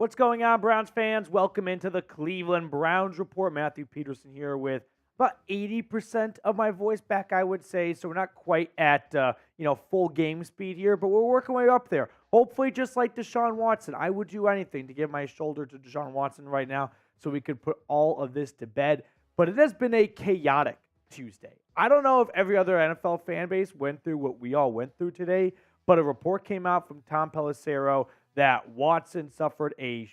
What's going on, Browns fans? Welcome into the Cleveland Browns Report. Matthew Peterson here with about 80% of my voice back, I would say. So we're not quite at full game speed here, but we're working way up there. Hopefully, just like Deshaun Watson, I would do anything to give my shoulder to Deshaun Watson right now so we could put all of this to bed. But it has been a chaotic Tuesday. I don't know if every other NFL fan base went through what we all went through today, but a report came out from Tom Pelissero that Watson suffered I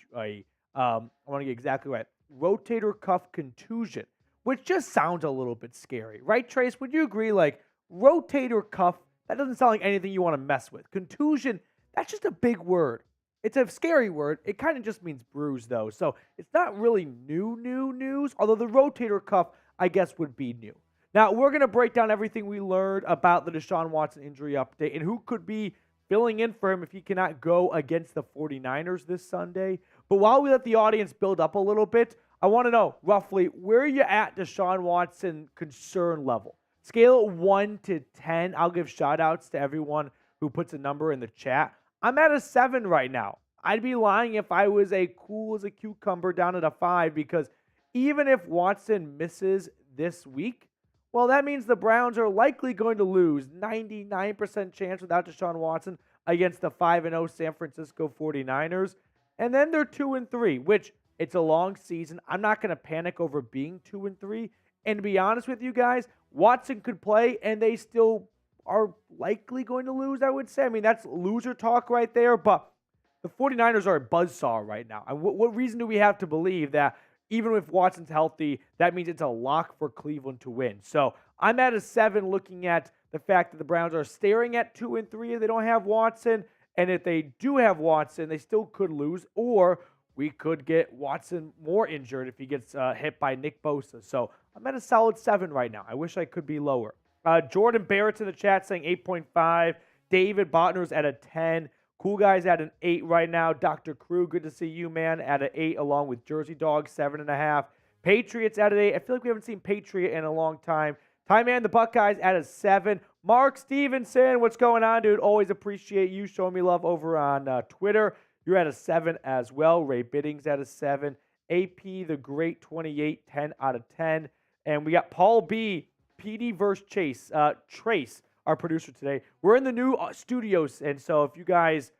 want to get exactly right, rotator cuff contusion, which just sounds a little bit scary, right, Trace? Would you agree? Like, rotator cuff, that doesn't sound like anything you want to mess with. Contusion, that's just a big word. It's a scary word. It kind of just means bruise, though. So it's not really new news, although the rotator cuff, I guess, would be new. Now, we're going to break down everything we learned about the Deshaun Watson injury update and who could be filling in for him if he cannot go against the 49ers this Sunday. But while we let the audience build up a little bit, I want to know roughly where are you at Deshaun Watson concern level? Scale of 1 to 10. I'll give shout outs to everyone who puts a number in the chat. I'm at a 7 right now. I'd be lying if I was a cool as a cucumber down at a 5 because even if Watson misses this week, well, that means the Browns are likely going to lose 99% chance without Deshaun Watson against the 5-0 San Francisco 49ers. And then they're 2-3, which it's a long season. I'm not going to panic over being 2-3. And to be honest with you guys, Watson could play and they still are likely going to lose, I would say. I mean, that's loser talk right there, but the 49ers are a buzzsaw right now. And what reason do we have to believe that even if Watson's healthy, that means it's a lock for Cleveland to win? So I'm at a 7 looking at the fact that the Browns are staring at 2-3 if they don't have Watson. And if they do have Watson, they still could lose. Or we could get Watson more injured if he gets hit by Nick Bosa. So I'm at a solid 7 right now. I wish I could be lower. Jordan Barrett's in the chat saying 8.5. David Botner's at a 10. Cool Guy's at an 8 right now. Dr. Crew, good to see you, man, at an 8, along with Jersey Dog, 7.5. Patriots at an 8. I feel like we haven't seen Patriot in a long time. Ty Man, the Buckeyes at a 7. Mark Stevenson, what's going on, dude? Always appreciate you showing me love over on Twitter. You're at a 7 as well. Ray Biddings at a 7. AP, the Great 28, 10 out of 10. And we got Paul B, PD versus Chase. Trace, our producer today. We're in the new studios, and so if you guys,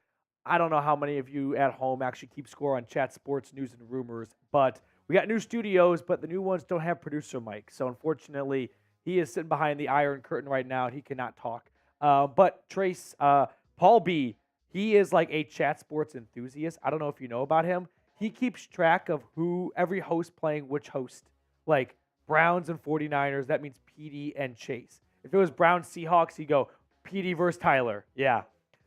I don't know how many of you at home actually keep score on Chat Sports News and Rumors, but we got new studios, but the new ones don't have producer Mike. So unfortunately, he is sitting behind the Iron Curtain right now, and he cannot talk. But Trace, Paul B, he is like a Chat Sports enthusiast. I don't know if you know about him. He keeps track of who every host playing which host. Like Browns and 49ers, that means PD and Chase. If it was Browns Seahawks, he'd go PD versus Tyler. Yeah.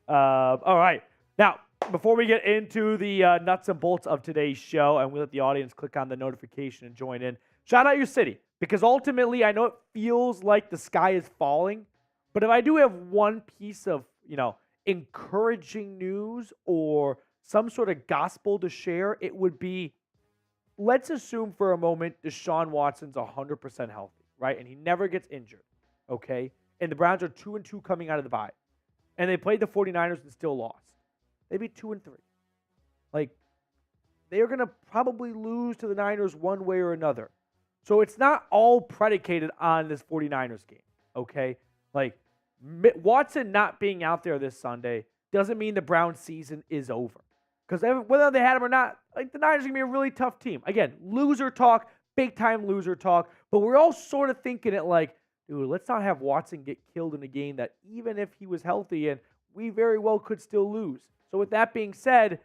All right. Now, before we get into the nuts and bolts of today's show, and we let the audience click on the notification and join in, shout out your city. Because ultimately, I know it feels like the sky is falling, but if I do have one piece of, encouraging news or some sort of gospel to share, it would be, let's assume for a moment Deshaun Watson's 100% healthy, right? And he never gets injured, okay? And the Browns are 2-2 coming out of the bye. And they played the 49ers and still lost. They'd be 2-3. Like, they're going to probably lose to the Niners one way or another. So it's not all predicated on this 49ers game, okay? Like, Watson not being out there this Sunday doesn't mean the Browns season is over. Because whether they had him or not, like, the Niners are going to be a really tough team. Again, loser talk, big-time loser talk. But we're all sort of thinking it like, dude, let's not have Watson get killed in a game that even if he was healthy, and we very well could still lose. So with that being said,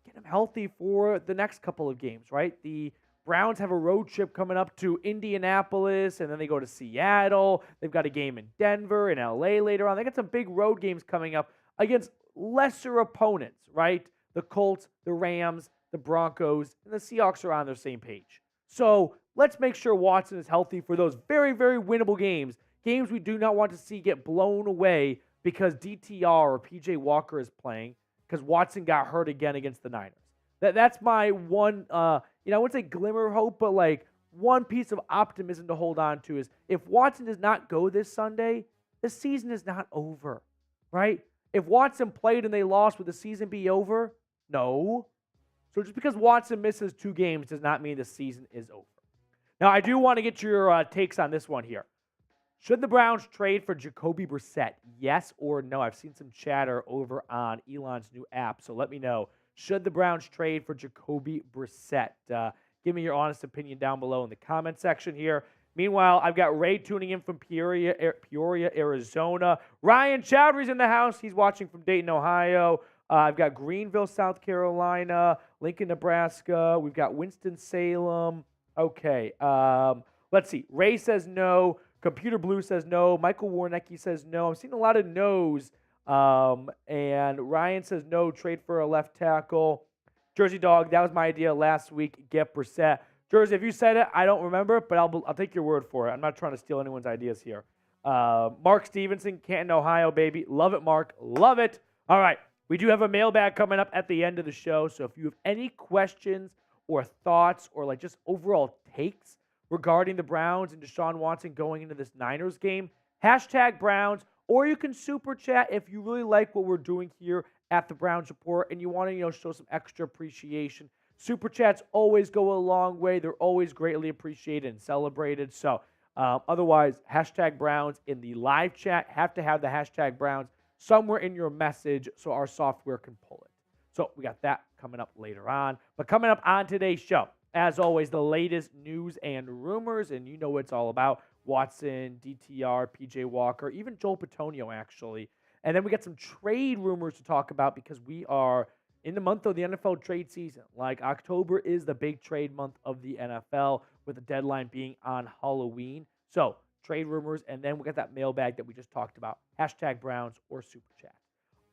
get him healthy for the next couple of games, right? The Browns have a road trip coming up to Indianapolis, and then they go to Seattle. They've got a game in Denver and LA later on. They got some big road games coming up against lesser opponents, right? The Colts, the Rams, the Broncos, and the Seahawks are on their same page. So let's make sure Watson is healthy for those very, very winnable games. Games we do not want to see get blown away because DTR or PJ Walker is playing because Watson got hurt again against the Niners. That's my one, I wouldn't say glimmer of hope, but like one piece of optimism to hold on to is if Watson does not go this Sunday, the season is not over, right? If Watson played and they lost, would the season be over? No. So just because Watson misses 2 games does not mean the season is over. Now, I do want to get your takes on this one here. Should the Browns trade for Jacoby Brissett? Yes or no? I've seen some chatter over on Elon's new app, so let me know. Should the Browns trade for Jacoby Brissett? Give me your honest opinion down below in the comment section here. Meanwhile, I've got Ray tuning in from Peoria, Arizona. Ryan Chowdhury's in the house. He's watching from Dayton, Ohio. I've got Greenville, South Carolina, Lincoln, Nebraska. We've got Winston-Salem. Okay, let's see. Ray says no. Computer Blue says no. Michael Warnecki says no. I'm seeing a lot of no's. And Ryan says no. Trade for a left tackle. Jersey Dog, that was my idea last week. Get Brissett. Jersey, if you said it, I don't remember, but I'll take your word for it. I'm not trying to steal anyone's ideas here. Mark Stevenson, Canton, Ohio, baby. Love it, Mark. Love it. All right. We do have a mailbag coming up at the end of the show, so if you have any questions or thoughts or like just overall takes regarding the Browns and Deshaun Watson going into this Niners game, hashtag Browns, or you can super chat if you really like what we're doing here at the Browns Report and you want to, show some extra appreciation. Super chats always go a long way. They're always greatly appreciated and celebrated. So otherwise, hashtag Browns in the live chat. Have to have the hashtag Browns somewhere in your message so our software can pull it. So we got that coming up later on. But coming up on today's show, as always, the latest news and rumors, and you know what it's all about. Watson, DTR, PJ Walker, even Joel Bitonio, actually. And then we got some trade rumors to talk about because we are in the month of the NFL trade season. Like, October is the big trade month of the NFL, with the deadline being on Halloween. So, trade rumors, and then we got that mailbag that we just talked about. Hashtag Browns or Super Chat.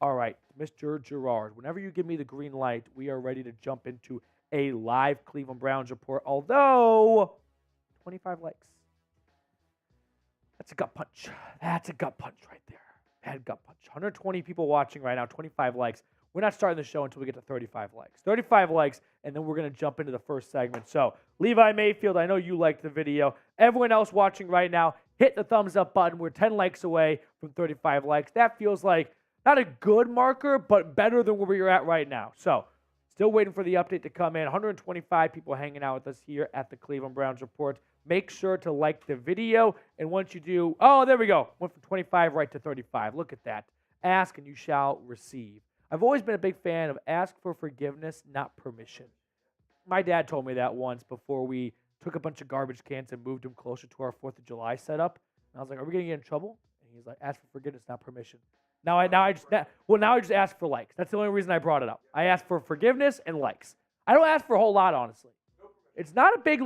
All right, Mr. Gerard, whenever you give me the green light, we are ready to jump into a live Cleveland Browns report, although 25 likes. That's a gut punch. That's a gut punch right there. Bad gut punch. 120 people watching right now, 25 likes. We're not starting the show until we get to 35 likes. 35 likes, and then we're going to jump into the first segment. So, Levi Mayfield, I know you liked the video. Everyone else watching right now, hit the thumbs up button. We're 10 likes away from 35 likes. That feels like not a good marker, but better than where you're at right now. So, still waiting for the update to come in. 125 people hanging out with us here at the Cleveland Browns Report. Make sure to like the video. And once you do, oh, there we go. Went from 25 right to 35. Look at that. Ask and you shall receive. I've always been a big fan of ask for forgiveness, not permission. My dad told me that once before we took a bunch of garbage cans and moved them closer to our 4th of July setup. And I was like, are we going to get in trouble? And he's like, ask for forgiveness, not permission. Now I just ask for likes. That's the only reason I brought it up. I ask for forgiveness and likes. I don't ask for a whole lot, honestly. It's not a big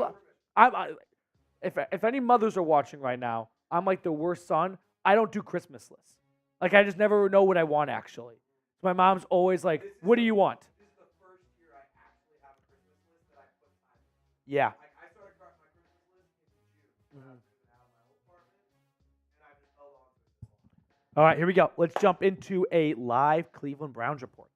if any mothers are watching right now, I'm like the worst son. I don't do Christmas lists. Like, I just never know what I want, actually. So my mom's always like, what do you want? This is the first year I actually have a Christmas list that I put time in. Yeah. Like, I started my Christmas list in June when I was moving out of my old apartment, and I just held on to it. All right, here we go. Let's jump into a live Cleveland Browns report.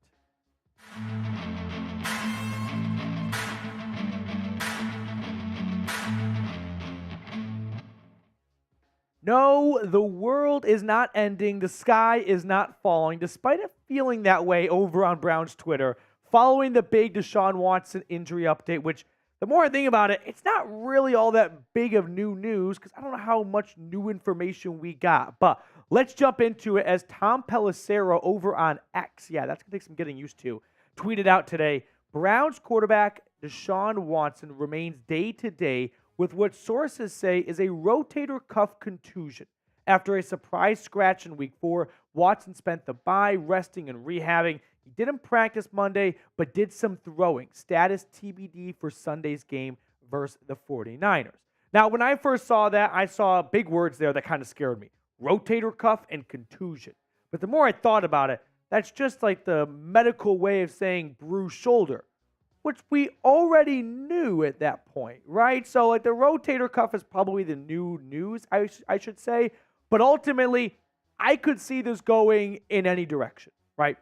No, the world is not ending. The sky is not falling, despite it feeling that way over on Browns Twitter, following the big Deshaun Watson injury update, which, the more I think about it, it's not really all that big of new news because I don't know how much new information we got. But let's jump into it as Tom Pelissero over on X, yeah, that's going to take some getting used to, tweeted out today, Browns quarterback Deshaun Watson remains day-to-day with what sources say is a rotator cuff contusion. After a surprise scratch in Week 4, Watson spent the bye resting and rehabbing. He didn't practice Monday, but did some throwing. Status TBD for Sunday's game versus the 49ers. Now, when I first saw that, I saw big words there that kind of scared me. Rotator cuff and contusion. But the more I thought about it, that's just like the medical way of saying bruised shoulder, which we already knew at that point, right? So, like, the rotator cuff is probably the new news, I should say. But ultimately, I could see this going in any direction, right?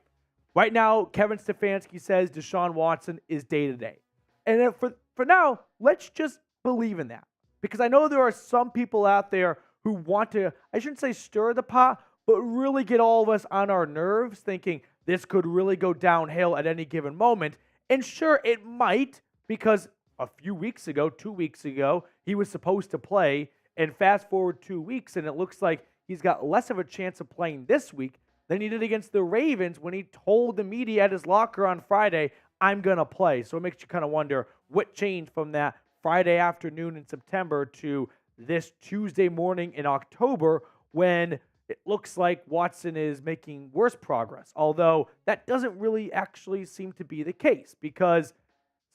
Right now, Kevin Stefanski says Deshaun Watson is day-to-day. And then for now, let's just believe in that. Because I know there are some people out there who want to, I shouldn't say stir the pot, but really get all of us on our nerves thinking this could really go downhill at any given moment. And sure, it might, because a few weeks ago, 2 weeks ago, he was supposed to play. And fast forward 2 weeks, and it looks like he's got less of a chance of playing this week than he did against the Ravens when he told the media at his locker on Friday, I'm going to play. So it makes you kind of wonder what changed from that Friday afternoon in September to this Tuesday morning in October when it looks like Watson is making worse progress. Although that doesn't really actually seem to be the case because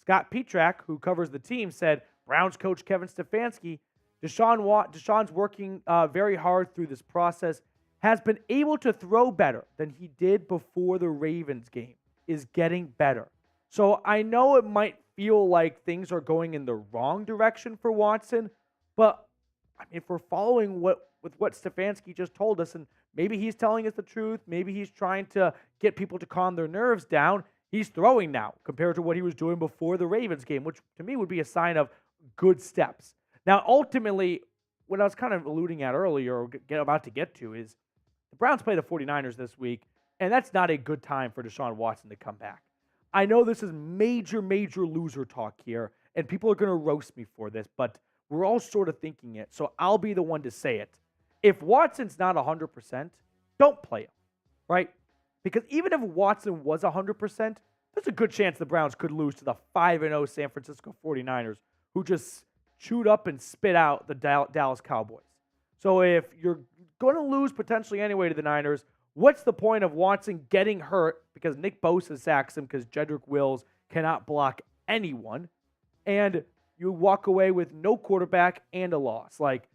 Scott Petrak, who covers the team, said Browns coach Kevin Stefanski, Deshaun's working very hard through this process, has been able to throw better than he did before the Ravens game, is getting better. So I know it might feel like things are going in the wrong direction for Watson, but I mean, if we're following what Stefanski just told us, and maybe he's telling us the truth, maybe he's trying to get people to calm their nerves down, he's throwing now compared to what he was doing before the Ravens game, which to me would be a sign of good steps. Now, ultimately, what I was kind of alluding at earlier, or about to get to, is the Browns play the 49ers this week, and that's not a good time for Deshaun Watson to come back. I know this is major, major loser talk here, and people are going to roast me for this, but we're all sort of thinking it, so I'll be the one to say it. If Watson's not 100%, don't play him, right? Because even if Watson was 100%, there's a good chance the Browns could lose to the 5-0 San Francisco 49ers, who just chewed up and spit out the Dallas Cowboys. So if you're going to lose potentially anyway to the Niners, what's the point of Watson getting hurt because Nick Bosa sacks him because Jedrick Wills cannot block anyone, and you walk away with no quarterback and a loss? Like,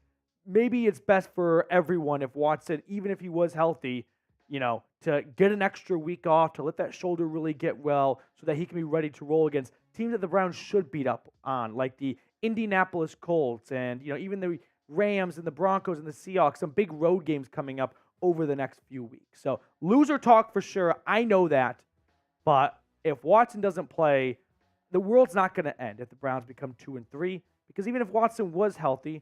maybe it's best for everyone if Watson, even if he was healthy, to get an extra week off, to let that shoulder really get well so that he can be ready to roll against teams that the Browns should beat up on, like the Indianapolis Colts and, even the Rams and the Broncos and the Seahawks, some big road games coming up over the next few weeks. So loser talk for sure. I know that. But if Watson doesn't play, the world's not going to end if the Browns become 2-3, because even if Watson was healthy,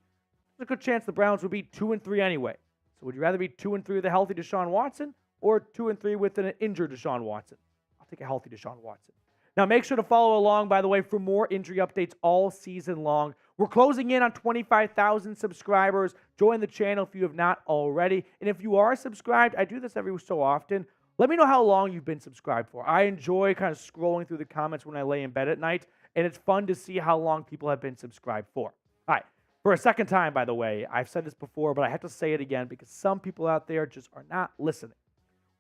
there's a good chance the Browns would be 2-3 anyway. So would you rather be 2-3 with a healthy Deshaun Watson or 2-3 with an injured Deshaun Watson? I'll take a healthy Deshaun Watson. Now, make sure to follow along, by the way, for more injury updates all season long. We're closing in on 25,000 subscribers. Join the channel if you have not already. And if you are subscribed, I do this every so often. Let me know how long you've been subscribed for. I enjoy kind of scrolling through the comments when I lay in bed at night, and it's fun to see how long people have been subscribed for. All right. For a second time, by the way, I've said this before, but I have to say it again because some people out there just are not listening.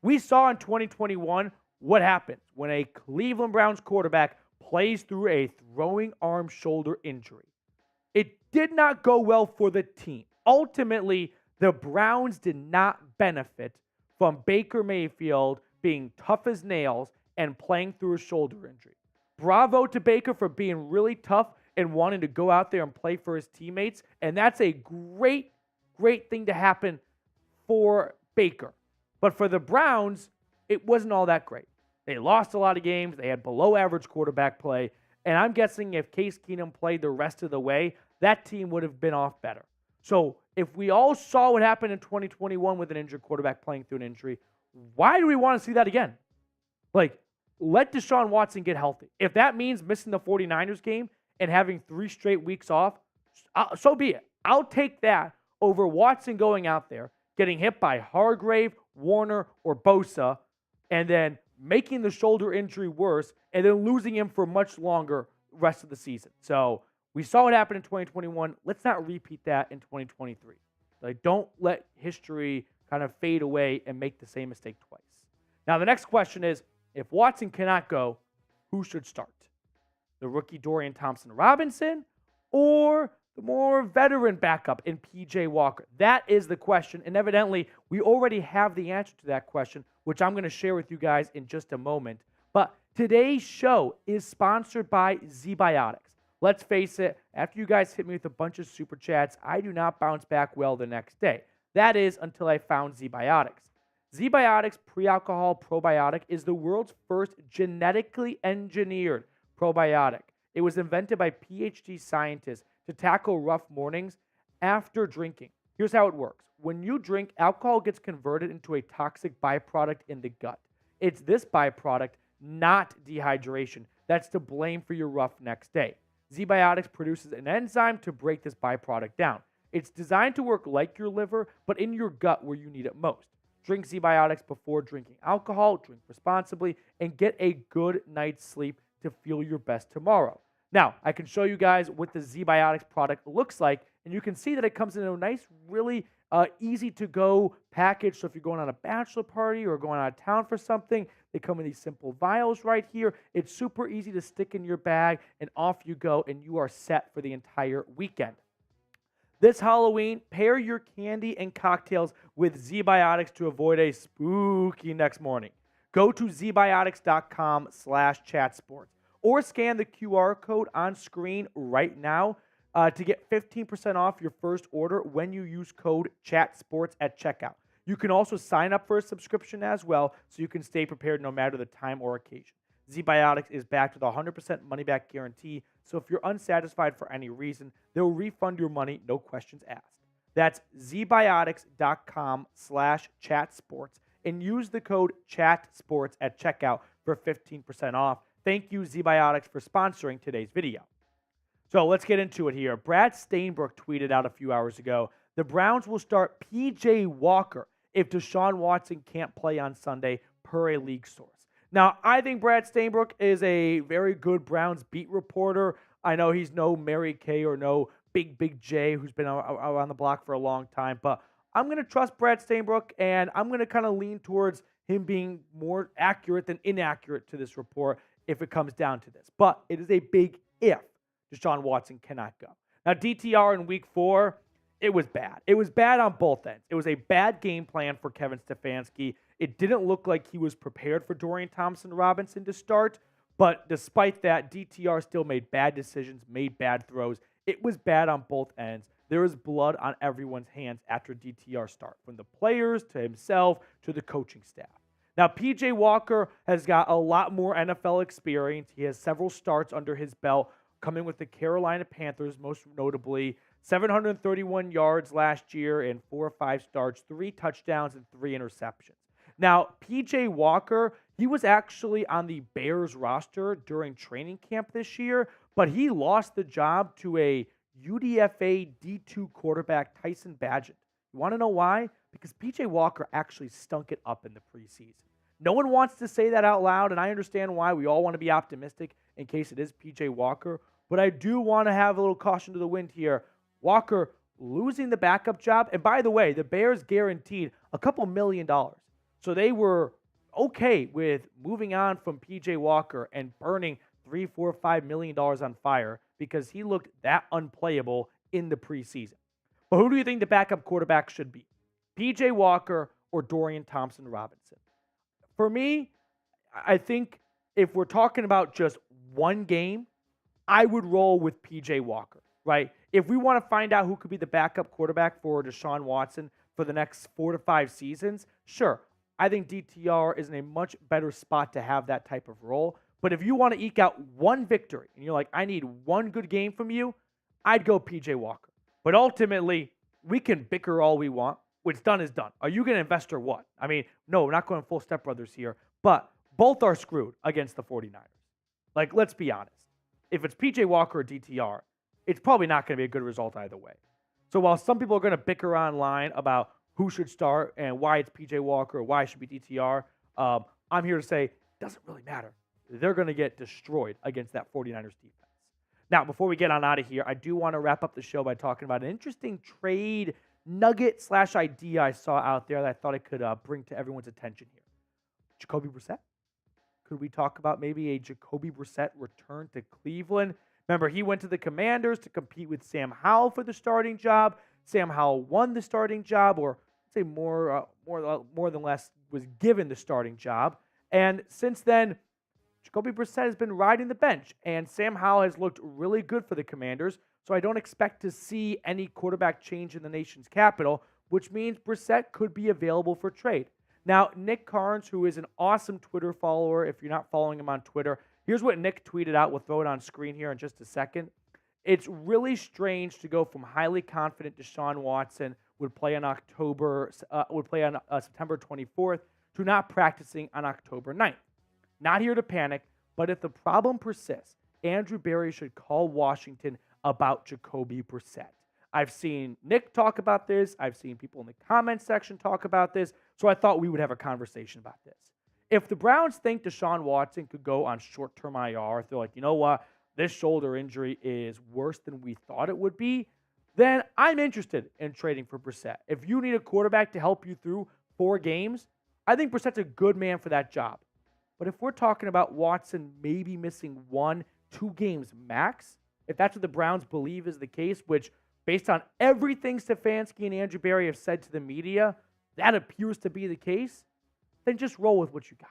We saw in 2021 what happens when a Cleveland Browns quarterback plays through a throwing arm shoulder injury. It did not go well for the team. Ultimately, the Browns did not benefit from Baker Mayfield being tough as nails and playing through a shoulder injury. Bravo to Baker for being really tough and wanting to go out there and play for his teammates. And that's a great, great thing to happen for Baker. But for the Browns, it wasn't all that great. They lost a lot of games. They had below average quarterback play. And I'm guessing if Case Keenum played the rest of the way, that team would have been off better. So if we all saw what happened in 2021 with an injured quarterback playing through an injury, why do we want to see that again? Like, let Deshaun Watson get healthy. If that means missing the 49ers game and having 3 straight weeks off, so be it. I'll take that over Watson going out there, getting hit by Hargrave, Warner, or Bosa, and then making the shoulder injury worse, and then losing him for much longer rest of the season. So we saw what happened in 2021. Let's not repeat that in 2023. Like, don't let history kind of fade away and make the same mistake twice. Now, the next question is, if Watson cannot go, who should start? The rookie Dorian Thompson-Robinson or the more veteran backup in P.J. Walker? That is the question, and evidently we already have the answer to that question, which I'm going to share with you guys in just a moment. But today's show is sponsored by ZBiotics. Let's face it, after you guys hit me with a bunch of super chats, I do not bounce back well the next day. That is until I found ZBiotics. ZBiotics Pre-Alcohol Probiotic is the world's first genetically engineered probiotic. It was invented by PhD scientists to tackle rough mornings after drinking. Here's how it works. When you drink, alcohol gets converted into a toxic byproduct in the gut. It's this byproduct, not dehydration, that's to blame for your rough next day. Z-Biotics produces an enzyme to break this byproduct down. It's designed to work like your liver, but in your gut where you need it most. Drink Z-Biotics before drinking alcohol, drink responsibly, and get a good night's sleep to feel your best tomorrow. Now, I can show you guys what the Z-Biotics product looks like, and you can see that it comes in a nice, really easy-to-go package. So if you're going on a bachelor party or going out of town for something, they come in these simple vials right here. It's super easy to stick in your bag, and off you go, and you are set for the entire weekend. This Halloween, pair your candy and cocktails with Z-Biotics to avoid a spooky next morning. Go to zbiotics.com/chatsports or scan the QR code on screen right now to get 15% off your first order when you use code CHATSPORTS at checkout. You can also sign up for a subscription as well so you can stay prepared no matter the time or occasion. Z-Biotics is backed with a 100% money-back guarantee, so if you're unsatisfied for any reason, they'll refund your money, no questions asked. That's zbiotics.com/chatsports and use the code CHATSPORTS at checkout for 15% off. Thank you, Z-Biotics, for sponsoring today's video. So let's get into it here. Brad Stainbrook tweeted out a few hours ago, the Browns will start P.J. Walker if Deshaun Watson can't play on Sunday, per a league source. Now, I think Brad Stainbrook is a very good Browns beat reporter. I know he's no Mary Kay or no Big J who's been around the block for a long time, but I'm going to trust Brad Stainbrook, and I'm going to kind of lean towards him being more accurate than inaccurate to this report if it comes down to this. But it is a big if Deshaun Watson cannot go. Now, DTR in week 4, it was bad. It was bad on both ends. It was a bad game plan for Kevin Stefanski. It didn't look like he was prepared for Dorian Thompson-Robinson to start, but despite that, DTR still made bad decisions, made bad throws. It was bad on both ends. There was blood on everyone's hands after DTR start, from the players to himself to the coaching staff. Now, P.J. Walker has got a lot more NFL experience. He has several starts under his belt, coming with the Carolina Panthers, most notably 731 yards last year in 4 or 5 starts, 3 touchdowns, and 3 interceptions. Now, P.J. Walker, he was actually on the Bears roster during training camp this year, but he lost the job to a UDFA D2 quarterback, Tyson Bagent. You want to know why? Because P.J. Walker actually stunk it up in the preseason. No one wants to say that out loud, and I understand why. We all want to be optimistic in case it is P.J. Walker, but I do want to have a little caution to the wind here. Walker losing the backup job, and by the way, the Bears guaranteed a couple $1 million. So they were okay with moving on from P.J. Walker and burning $3, $4, $5 million on fire because he looked that unplayable in the preseason. But who do you think the backup quarterback should be? P.J. Walker or Dorian Thompson-Robinson? For me, I think if we're talking about just one game, I would roll with P.J. Walker, right? If we want to find out who could be the backup quarterback for Deshaun Watson for the next 4 to 5 seasons, sure. I think DTR is in a much better spot to have that type of role. But if you want to eke out one victory and you're like, I need one good game from you, I'd go P.J. Walker. But ultimately, we can bicker all we want. What's done is done. Are you going to invest or what? I mean, no, we're not going full Step Brothers here, but both are screwed against the 49ers. Like, let's be honest. If it's P.J. Walker or DTR, it's probably not going to be a good result either way. So while some people are going to bicker online about who should start and why it's P.J. Walker or why it should be DTR, I'm here to say it doesn't really matter. They're going to get destroyed against that 49ers defense. Now, before we get on out of here, I do want to wrap up the show by talking about an interesting trade nugget / idea I saw out there that I thought I could bring to everyone's attention here. Jacoby Brissett. Could we talk about maybe a Jacoby Brissett return to Cleveland? Remember, he went to the Commanders to compete with Sam Howell for the starting job. Sam Howell won the starting job, or say more than less was given the starting job. And since then, Jacoby Brissett has been riding the bench, and Sam Howell has looked really good for the Commanders, so I don't expect to see any quarterback change in the nation's capital, which means Brissett could be available for trade. Now, Nick Carnes, who is an awesome Twitter follower, if you're not following him on Twitter, here's what Nick tweeted out. We'll throw it on screen here in just a second. It's really strange to go from highly confident Deshaun Watson would play on September 24th to not practicing on October 9th. Not here to panic, But if the problem persists, Andrew Berry should call Washington about Jacoby Brissett. I've seen Nick talk about this. I've seen people in the comment section talk about this. So I thought we would have a conversation about this. If the Browns think Deshaun Watson could go on short-term IR, if they're like, you know what, this shoulder injury is worse than we thought it would be, then I'm interested in trading for Brissett. If you need a quarterback to help you through 4 games, I think Brissett's a good man for that job. But if we're talking about Watson maybe missing 1-2 games max, if that's what the Browns believe is the case, which based on everything Stefanski and Andrew Berry have said to the media, that appears to be the case, then just roll with what you got.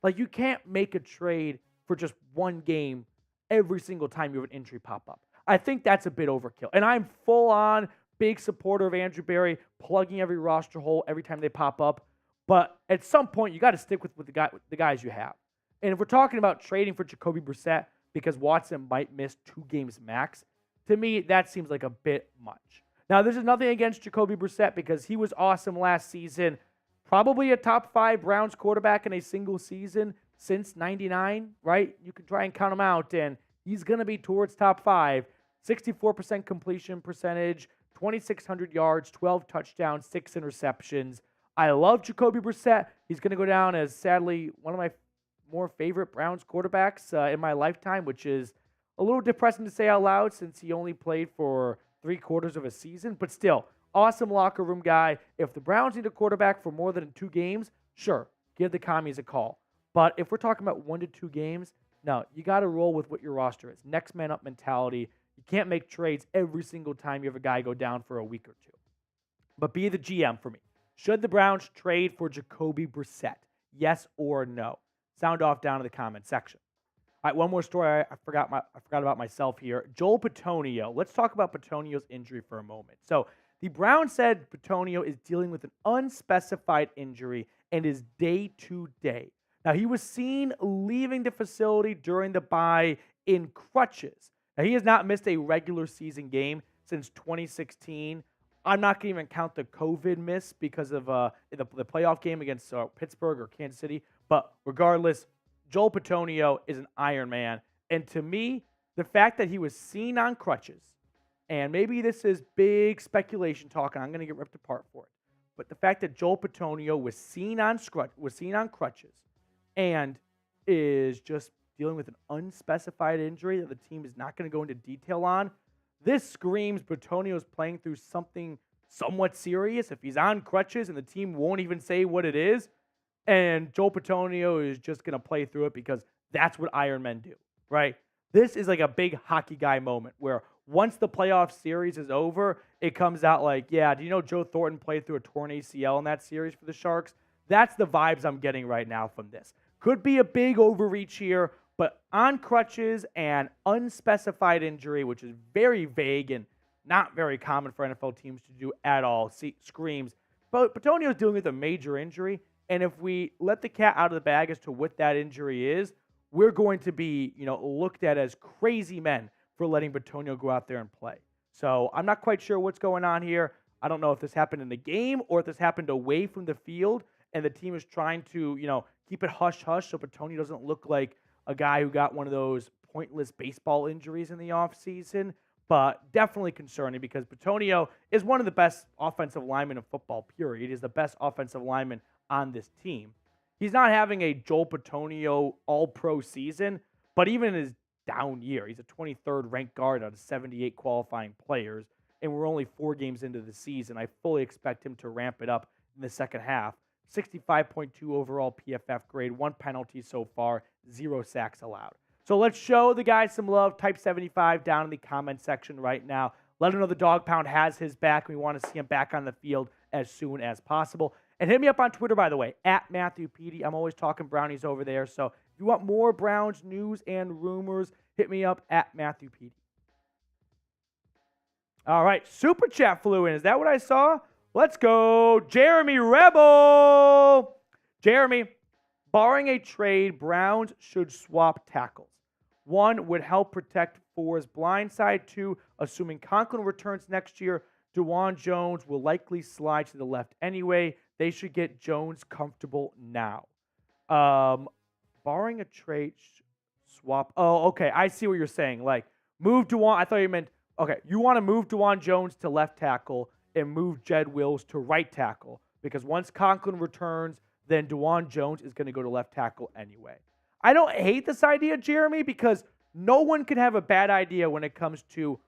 Like, you can't make a trade for just 1 game every single time you have an injury pop up. I think that's a bit overkill. And I'm full-on big supporter of Andrew Berry plugging every roster hole every time they pop up. But at some point, you got to stick with the guys you have. And if we're talking about trading for Jacoby Brissett because Watson might miss 2 games max, to me, that seems like a bit much. Now, this is nothing against Jacoby Brissett because he was awesome last season. Probably a top 5 Browns quarterback in a single season since '99, right? You can try and count him out, and he's going to be towards top 5. 64% completion percentage, 2,600 yards, 12 touchdowns, 6 interceptions. I love Jacoby Brissett. He's going to go down as, sadly, one of my more favorite Browns quarterbacks in my lifetime, which is a little depressing to say out loud since he only played for 3/4 of a season. But still, awesome locker room guy. If the Browns need a quarterback for more than 2 games, sure, give the commies a call. But if we're talking about 1 to 2 games, no, you got to roll with what your roster is. Next man up mentality. You can't make trades every single time you have a guy go down for a week or 2. But be the GM for me. Should the Browns trade for Jacoby Brissett? Yes or no? Sound off down in the comment section. All right, one more story I forgot about myself here. Joel Bitonio. Let's talk about Bitonio's injury for a moment. So the Browns said Bitonio is dealing with an unspecified injury and is day-to-day. Now, he was seen leaving the facility during the bye in crutches. Now, he has not missed a regular season game since 2016. I'm not going to even count the COVID miss because of the playoff game against Pittsburgh or Kansas City. But regardless, Joel Bitonio is an Iron Man. And to me, the fact that he was seen on crutches, and maybe this is big speculation talk, and I'm going to get ripped apart for it, but the fact that Joel Bitonio was seen on crutches and is just dealing with an unspecified injury that the team is not going to go into detail on, this screams Bitonio's playing through something somewhat serious. If he's on crutches and the team won't even say what it is, and Joel Bitonio is just going to play through it because that's what Iron Men do, right? This is like a big hockey guy moment where once the playoff series is over, it comes out like, yeah, do you know Joe Thornton played through a torn ACL in that series for the Sharks? That's the vibes I'm getting right now from this. Could be a big overreach here, but on crutches and unspecified injury, which is very vague and not very common for NFL teams to do at all, screams. But Bitonio is dealing with a major injury, and if we let the cat out of the bag as to what that injury is, we're going to be, looked at as crazy men for letting Bitonio go out there and play. So I'm not quite sure what's going on here. I don't know if this happened in the game or if this happened away from the field, and the team is trying to, keep it hush-hush so Bitonio doesn't look like a guy who got one of those pointless baseball injuries in the offseason, but definitely concerning because Bitonio is one of the best offensive linemen in football, period. He's the best offensive lineman on this team. He's not having a Joel Bitonio all-pro season, but even in his down year, he's a 23rd ranked guard out of 78 qualifying players, and we're only 4 games into the season. I fully expect him to ramp it up in the second half. 65.2 overall PFF grade, 1 penalty so far, 0 sacks allowed. So let's show the guy some love. Type 75 down in the comment section right now. Let him know the Dog Pound has his back. We want to see him back on the field as soon as possible. And hit me up on Twitter, by the way, at Matthew Petey. I'm always talking Brownies over there. So if you want more Browns news and rumors, hit me up at Matthew Petey. All right, Super Chat flew in. Is that what I saw? Let's go. Jeremy Rebel. Jeremy, barring a trade, Browns should swap tackles. 1 would help protect 4's blind side. 2, assuming Conklin returns next year, DeJuan Jones will likely slide to the left anyway. They should get Jones comfortable now. Barring a trade, Swap. Oh, okay. I see what you're saying. Like, move Dewan. I thought you meant, okay, you want to move Dewan Jones to left tackle and move Jed Wills to right tackle because once Conklin returns, then Dewan Jones is going to go to left tackle anyway. I don't hate this idea, Jeremy, because no one can have a bad idea when it comes to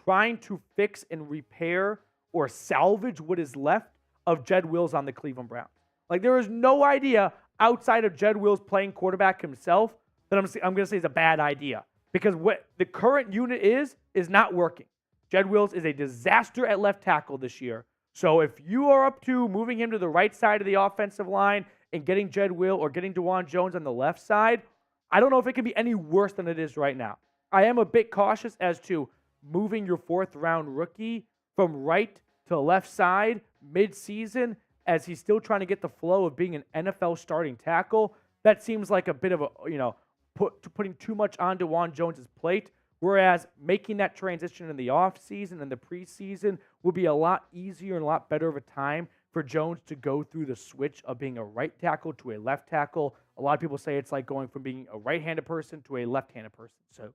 trying to fix and repair or salvage what is left of Jed Wills on the Cleveland Browns. Like, there is no idea outside of Jed Wills playing quarterback himself that I'm going to say is a bad idea because what the current unit is not working. Jed Wills is a disaster at left tackle this year. So if you are up to moving him to the right side of the offensive line and getting Jed Will or getting Dewan Jones on the left side, I don't know if it can be any worse than it is right now. I am a bit cautious as to moving your fourth-round rookie from right to left side mid-season as he's still trying to get the flow of being an NFL starting tackle. That seems like a bit of a, putting too much on Dewan Jones' plate, whereas making that transition in the offseason and the preseason will be a lot easier and a lot better of a time for Jones to go through the switch of being a right tackle to a left tackle. A lot of people say it's like going from being a right-handed person to a left-handed person. So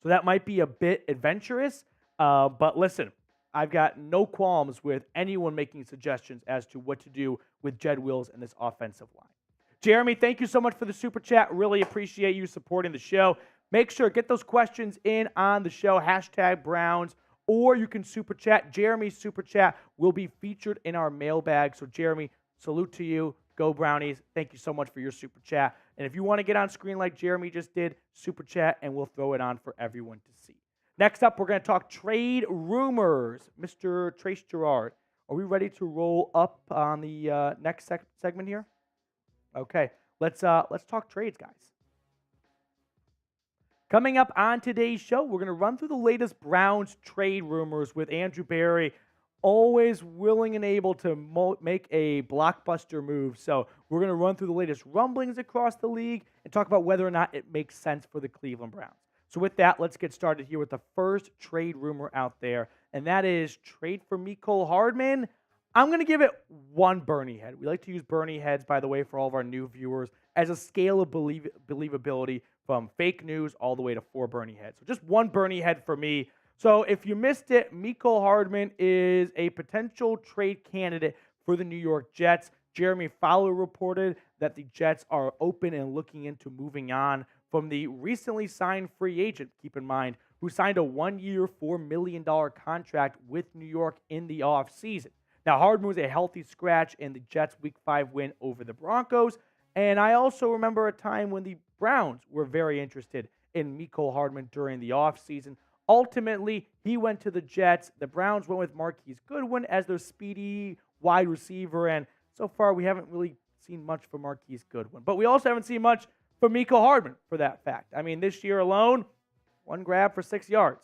that might be a bit adventurous, but listen, I've got no qualms with anyone making suggestions as to what to do with Jed Wills in this offensive line. Jeremy, thank you so much for the super chat. Really appreciate you supporting the show. Make sure, get those questions in on the show, #Browns, or you can super chat. Jeremy's super chat will be featured in our mailbag. So, Jeremy, salute to you. Go Brownies. Thank you so much for your super chat. And if you want to get on screen like Jeremy just did, super chat, and we'll throw it on for everyone to see. Next up, we're going to talk trade rumors. Mr. Trace Gerard, are we ready to roll up on the next segment here? Okay, let's talk trades, guys. Coming up on today's show, we're going to run through the latest Browns trade rumors with Andrew Berry, always willing and able to make a blockbuster move. So we're going to run through the latest rumblings across the league and talk about whether or not it makes sense for the Cleveland Browns. So with that, let's get started here with the first trade rumor out there, and that is trade for Mecole Hardman. I'm going to give it one Bernie head. We like to use Bernie heads, by the way, for all of our new viewers as a scale of believability from fake news all the way to 4 Bernie heads. So just one Bernie head for me. So if you missed it, Mecole Hardman is a potential trade candidate for the New York Jets. Jeremy Fowler reported that the Jets are open and looking into moving on from the recently signed free agent, keep in mind, who signed a 1-year, $4 million contract with New York in the offseason. Now, Hardman was a healthy scratch in the Jets' Week 5 win over the Broncos, and I also remember a time when the Browns were very interested in Mecole Hardman during the offseason. Ultimately, he went to the Jets. The Browns went with Marquise Goodwin as their speedy wide receiver, and so far we haven't really seen much for Marquise Goodwin. But we also haven't seen much for Mecole Hardman, for that fact. I mean, this year alone, 1 grab for 6 yards.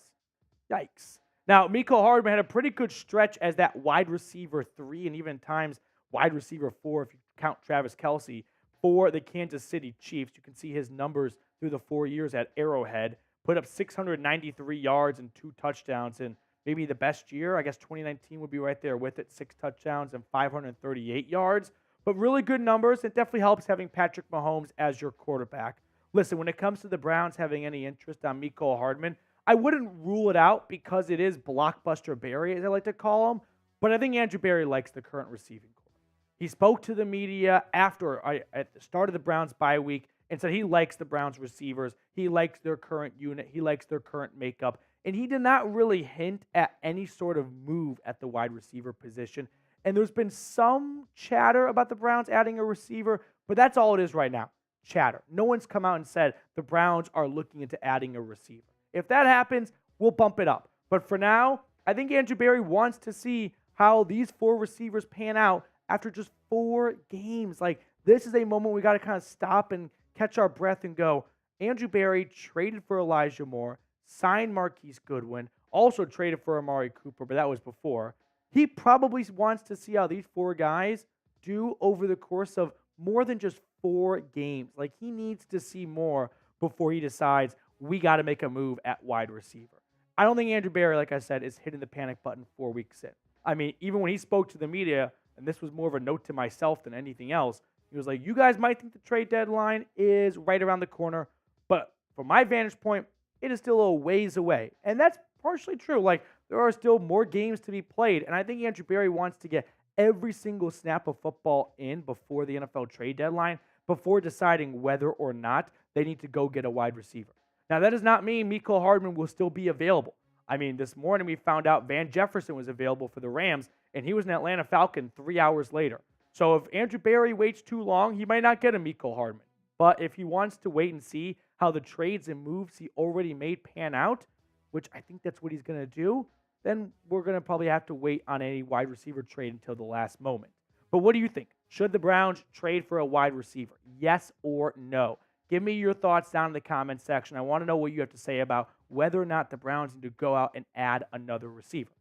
Yikes. Now, Mecole Hardman had a pretty good stretch as that wide receiver 3 and even times wide receiver 4, if you count Travis Kelce, for the Kansas City Chiefs. You can see his numbers through the 4 years at Arrowhead. Put up 693 yards and 2 touchdowns. And maybe the best year, I guess 2019 would be right there with it, 6 touchdowns and 538 yards. But really good numbers. It definitely helps having Patrick Mahomes as your quarterback. Listen, when it comes to the Browns having any interest on Mecole Hardman, I wouldn't rule it out because it is blockbuster Berry, as I like to call him. But I think Andrew Berry likes the current receiving core. He spoke to the media at the start of the Browns bye week and said he likes the Browns receivers. He likes their current unit. He likes their current makeup. And he did not really hint at any sort of move at the wide receiver position. And there's been some chatter about the Browns adding a receiver, but that's all it is right now, chatter. No one's come out and said the Browns are looking into adding a receiver. If that happens, we'll bump it up. But for now, I think Andrew Berry wants to see how these 4 receivers pan out after just 4 games. Like, this is a moment we got to kind of stop and catch our breath and go, Andrew Berry traded for Elijah Moore, signed Marquise Goodwin, also traded for Amari Cooper, but that was before. He probably wants to see how these 4 guys do over the course of more than just 4 games. Like, he needs to see more before he decides we got to make a move at wide receiver. I don't think Andrew Berry, like I said, is hitting the panic button 4 weeks in. I mean, even when he spoke to the media, and this was more of a note to myself than anything else, he was like, you guys might think the trade deadline is right around the corner, but from my vantage point, it is still a ways away. And that's partially true. Like, there are still more games to be played. And I think Andrew Berry wants to get every single snap of football in before the NFL trade deadline, before deciding whether or not they need to go get a wide receiver. Now, that does not mean Mecole Hardman will still be available. I mean, this morning we found out Van Jefferson was available for the Rams, and he was an Atlanta Falcon 3 hours later. So if Andrew Berry waits too long, he might not get a Mecole Hardman. But if he wants to wait and see how the trades and moves he already made pan out, which I think that's what he's going to do, then we're going to probably have to wait on any wide receiver trade until the last moment. But what do you think? Should the Browns trade for a wide receiver? Yes or no? Give me your thoughts down in the comments section. I want to know what you have to say about whether or not the Browns need to go out and add another receiver.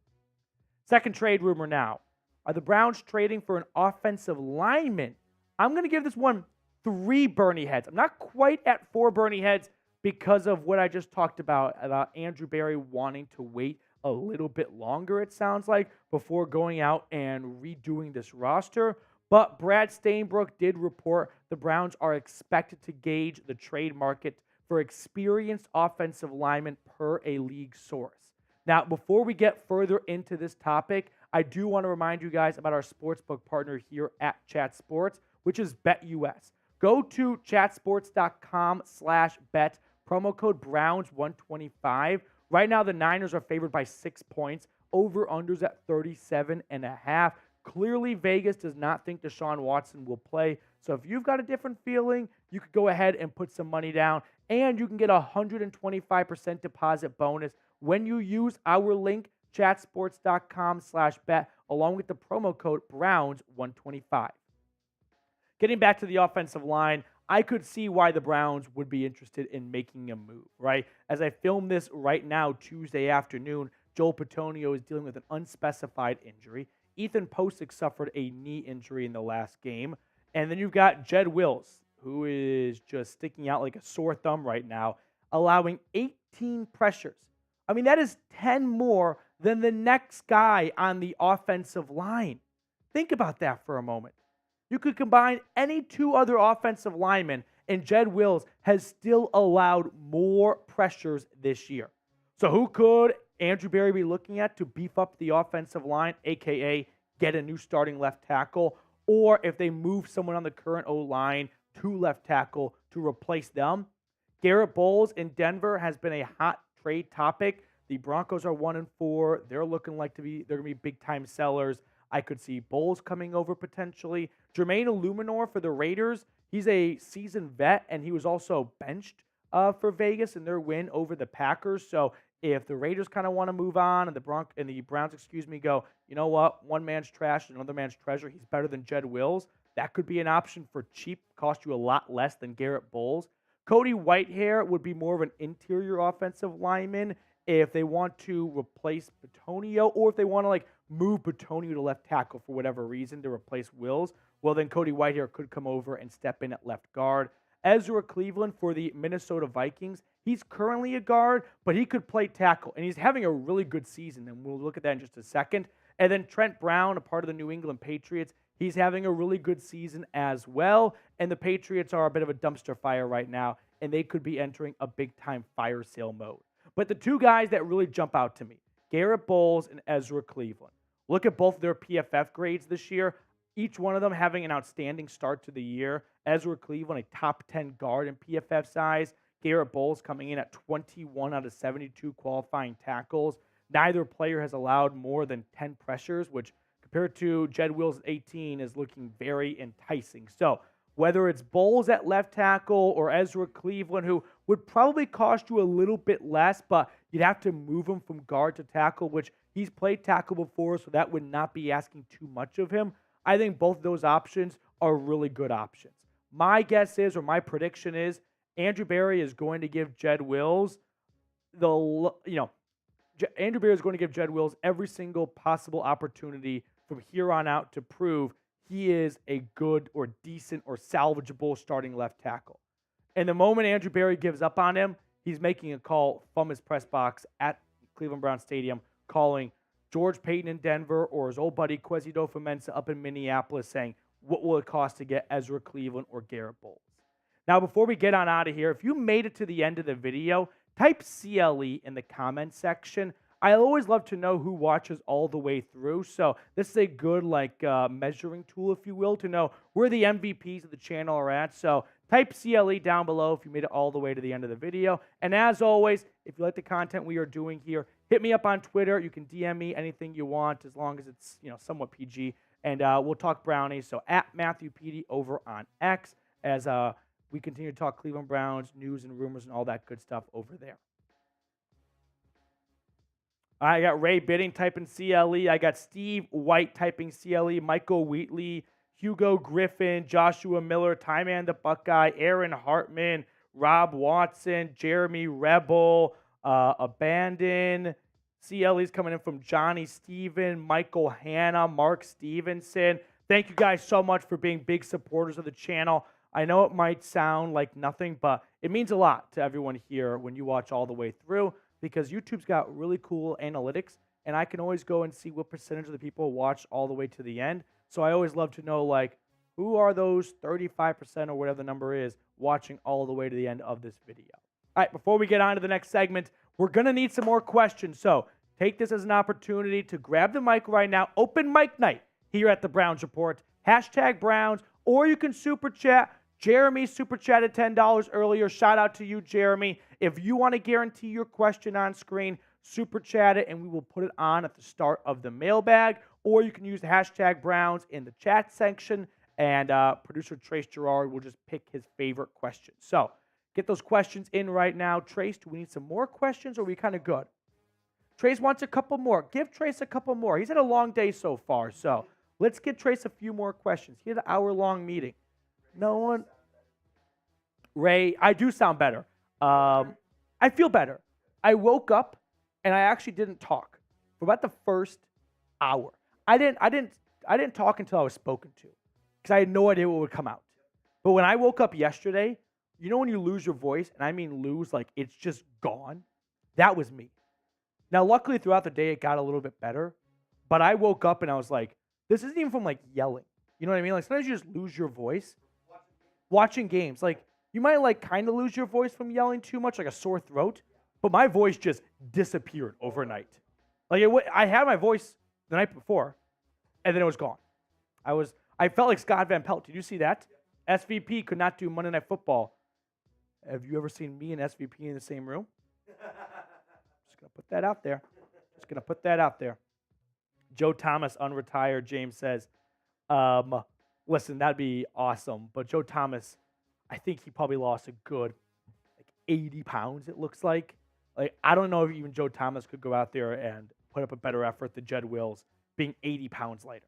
Second trade rumor now. Are the Browns trading for an offensive lineman? I'm going to give this one 3 Bernie heads. I'm not quite at 4 Bernie heads because of what I just talked about Andrew Berry wanting to wait a little bit longer, it sounds like, before going out and redoing this roster. But Brad Stainbrook did report the Browns are expected to gauge the trade market for experienced offensive linemen per a league source. Now, before we get further into this topic, I do want to remind you guys about our sportsbook partner here at Chat Sports, which is BetUS. Go to chatsports.com/bet, promo code Browns125. Right now, the Niners are favored by 6 points. Over-unders at 37.5. Clearly, Vegas does not think Deshaun Watson will play. So if you've got a different feeling, you could go ahead and put some money down. And you can get a 125% deposit bonus when you use our link, chatsports.com/bet, along with the promo code Browns125. Getting back to the offensive line, I could see why the Browns would be interested in making a move, right? As I film this right now, Tuesday afternoon, Joel Bitonio is dealing with an unspecified injury. Ethan Posick suffered a knee injury in the last game. And then you've got Jed Wills, who is just sticking out like a sore thumb right now, allowing 18 pressures. I mean, that is 10 more than the next guy on the offensive line. Think about that for a moment. You could combine any 2 other offensive linemen, and Jed Wills has still allowed more pressures this year. So who could Andrew Berry be looking at to beef up the offensive line, a.k.a. get a new starting left tackle, or if they move someone on the current O-line to left tackle to replace them? Garrett Bowles in Denver has been a hot trade topic. The Broncos are 1-4. They're looking like they're going to be big-time sellers. I could see Bowles coming over potentially. Jermaine Illuminor for the Raiders. He's a seasoned vet, and he was also benched for Vegas in their win over the Packers. So if the Raiders kind of want to move on and the Browns, go, you know what, one man's trash and another man's treasure, he's better than Jed Wills, that could be an option for cheap, cost you a lot less than Garrett Bowles. Cody Whitehair would be more of an interior offensive lineman if they want to replace Bitonio, or if they want to move Bitonio to left tackle for whatever reason to replace Wills. Well, then Cody Whitehair could come over and step in at left guard. Ezra Cleveland for the Minnesota Vikings. He's currently a guard, but he could play tackle, and he's having a really good season, and we'll look at that in just a second. And then Trent Brown, a part of the New England Patriots, he's having a really good season as well, and the Patriots are a bit of a dumpster fire right now, and they could be entering a big-time fire sale mode. But the 2 guys that really jump out to me, Garrett Bowles and Ezra Cleveland. Look at both their PFF grades this year. Each one of them having an outstanding start to the year. Ezra Cleveland, a top 10 guard in PFF size. Garrett Bowles coming in at 21 out of 72 qualifying tackles. Neither player has allowed more than 10 pressures, which compared to Jed Wills' 18 is looking very enticing. So whether it's Bowles at left tackle or Ezra Cleveland, who would probably cost you a little bit less, but you'd have to move him from guard to tackle, which he's played tackle before, so that would not be asking too much of him. I think both of those options are really good options. My guess is, or my prediction is, Andrew Berry is going to give Jed Wills Andrew Berry is going to give Jed Wills every single possible opportunity from here on out to prove he is a good or decent or salvageable starting left tackle. And the moment Andrew Berry gives up on him, he's making a call from his press box at Cleveland Browns Stadium, calling George Payton in Denver or his old buddy Kwesi Adofo-Mensah up in Minneapolis, saying, what will it cost to get Ezra Cleveland or Garrett Bowles? Now, before we get on out of here, if you made it to the end of the video, type CLE in the comment section. I always love to know who watches all the way through. So this is a good measuring tool, if you will, to know where the MVPs of the channel are at. So type CLE down below if you made it all the way to the end of the video. And as always, if you like the content we are doing here, hit me up on Twitter. You can DM me anything you want as long as it's somewhat PG. And we'll talk Brownies. So at Matthew PD over on X as we continue to talk Cleveland Browns, news and rumors and all that good stuff over there. I got Ray Bidding typing CLE. I got Steve White typing CLE. Michael Wheatley, Hugo Griffin, Joshua Miller, Tyman the Buckeye, Aaron Hartman, Rob Watson, Jeremy Rebel, Abandon. CLE's coming in from Johnny Steven, Michael Hanna, Mark Stevenson. Thank you guys so much for being big supporters of the channel. I know it might sound like nothing, but it means a lot to everyone here when you watch all the way through, because YouTube's got really cool analytics, and I can always go and see what percentage of the people watch all the way to the end. So I always love to know, who are those 35% or whatever the number is watching all the way to the end of this video. All right, before we get on to the next segment, we're going to need some more questions. So take this as an opportunity to grab the mic right now. Open mic night here at the Browns Report. Hashtag Browns, or you can super chat. Jeremy super chatted $10 earlier. Shout out to you, Jeremy. If you want to guarantee your question on screen, super chat it, and we will put it on at the start of the mailbag. Or you can use the hashtag Browns in the chat section, and producer Trace Gerard will just pick his favorite question. So get those questions in right now. Trace, do we need some more questions, or are we kind of good? Trace wants a couple more. Give Trace a couple more. He's had a long day so far, so let's get Trace a few more questions. He had an hour-long meeting. No one. Ray, I do sound better. I feel better. I woke up and I actually didn't talk for about the first hour. I didn't talk until I was spoken to because I had no idea what would come out. But when I woke up yesterday, you know when you lose your voice, and I mean lose like it's just gone? That was me. Now, luckily throughout the day it got a little bit better, but I woke up and I was like, this isn't even from yelling. You know what I mean? Sometimes you just lose your voice. Watching games, you might kind of lose your voice from yelling too much, like a sore throat, but my voice just disappeared overnight. I had my voice the night before, and then it was gone. I felt like Scott Van Pelt. Did you see that? SVP could not do Monday Night Football. Have you ever seen me and SVP in the same room? Just gonna put that out there. Joe Thomas, unretired. James says, listen, that'd be awesome. But Joe Thomas, I think he probably lost a good 80 pounds, it looks like. I don't know if even Joe Thomas could go out there and put up a better effort than Jed Wills being 80 pounds lighter.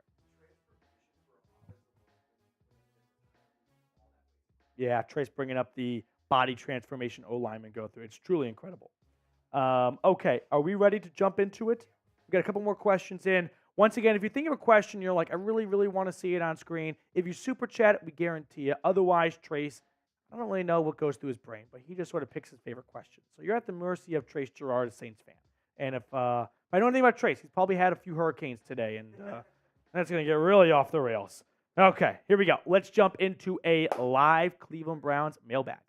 Yeah, Trace bringing up the body transformation o-lineman go through. It's truly incredible. Okay, are we ready to jump into it? We've got a couple more questions in. Once again, if you think of a question, you're like, I really, really want to see it on screen. If you super chat it, we guarantee it. Otherwise, Trace, I don't really know what goes through his brain, but he just sort of picks his favorite question. So you're at the mercy of Trace Gerard, a Saints fan. And if I know anything about Trace, he's probably had a few hurricanes today, and that's going to get really off the rails. Okay, here we go. Let's jump into a live Cleveland Browns mailbag.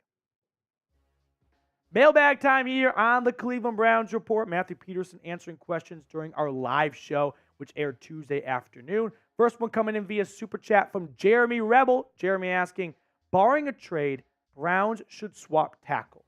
Mailbag time here on the Cleveland Browns Report. Matthew Peterson answering questions during our live show, which aired Tuesday afternoon. First one coming in via Super Chat from Jeremy Rebel. Jeremy asking, barring a trade, Browns should swap tackles.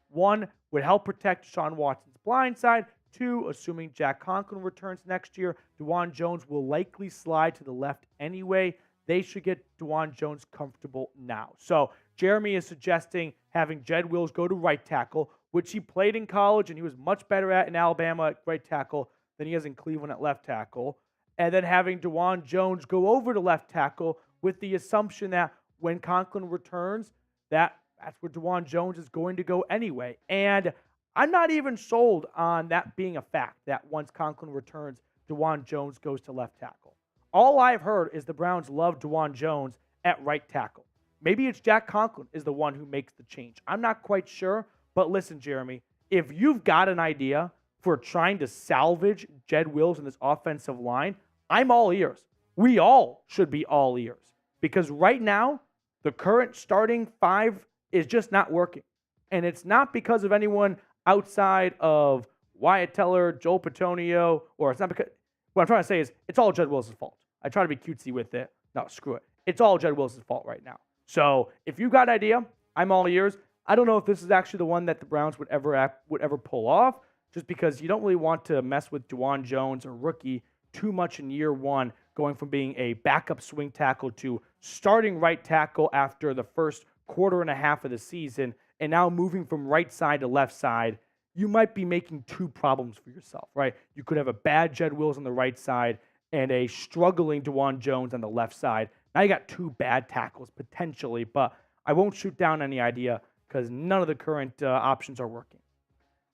1, would help protect Deshaun Watson's blind side. 2, assuming Jack Conklin returns next year, DeJuan Jones will likely slide to the left anyway. They should get DeJuan Jones comfortable now. So Jeremy is suggesting having Jed Wills go to right tackle, which he played in college and he was much better at in Alabama at right tackle than he is in Cleveland at left tackle. And then having DeJuan Jones go over to left tackle with the assumption that when Conklin returns, that's where DeJuan Jones is going to go anyway. And I'm not even sold on that being a fact, that once Conklin returns, DeJuan Jones goes to left tackle. All I've heard is the Browns love DeJuan Jones at right tackle. Maybe it's Jack Conklin is the one who makes the change. I'm not quite sure, but listen, Jeremy, if you've got an idea for trying to salvage Jed Wills in this offensive line, I'm all ears. We all should be all ears. Because right now, the current starting 5 is just not working. And it's not because of anyone outside of Wyatt Teller, Joel Bitonio, or it's not because what I'm trying to say is it's all Jed Wilson's fault. I try to be cutesy with it. No, screw it. It's all Jed Wilson's fault right now. So if you got an idea, I'm all ears. I don't know if this is actually the one that the Browns would ever pull off, just because you don't really want to mess with Juwan Jones, a rookie, too much in year one, going from being a backup swing tackle to starting right tackle after the first quarter and a half of the season, and now moving from right side to left side. You might be making two problems for yourself, right? You could have a bad Jed Wills on the right side and a struggling Juwan Jones on the left side. Now you got two bad tackles potentially, but I won't shoot down any idea because none of the current options are working.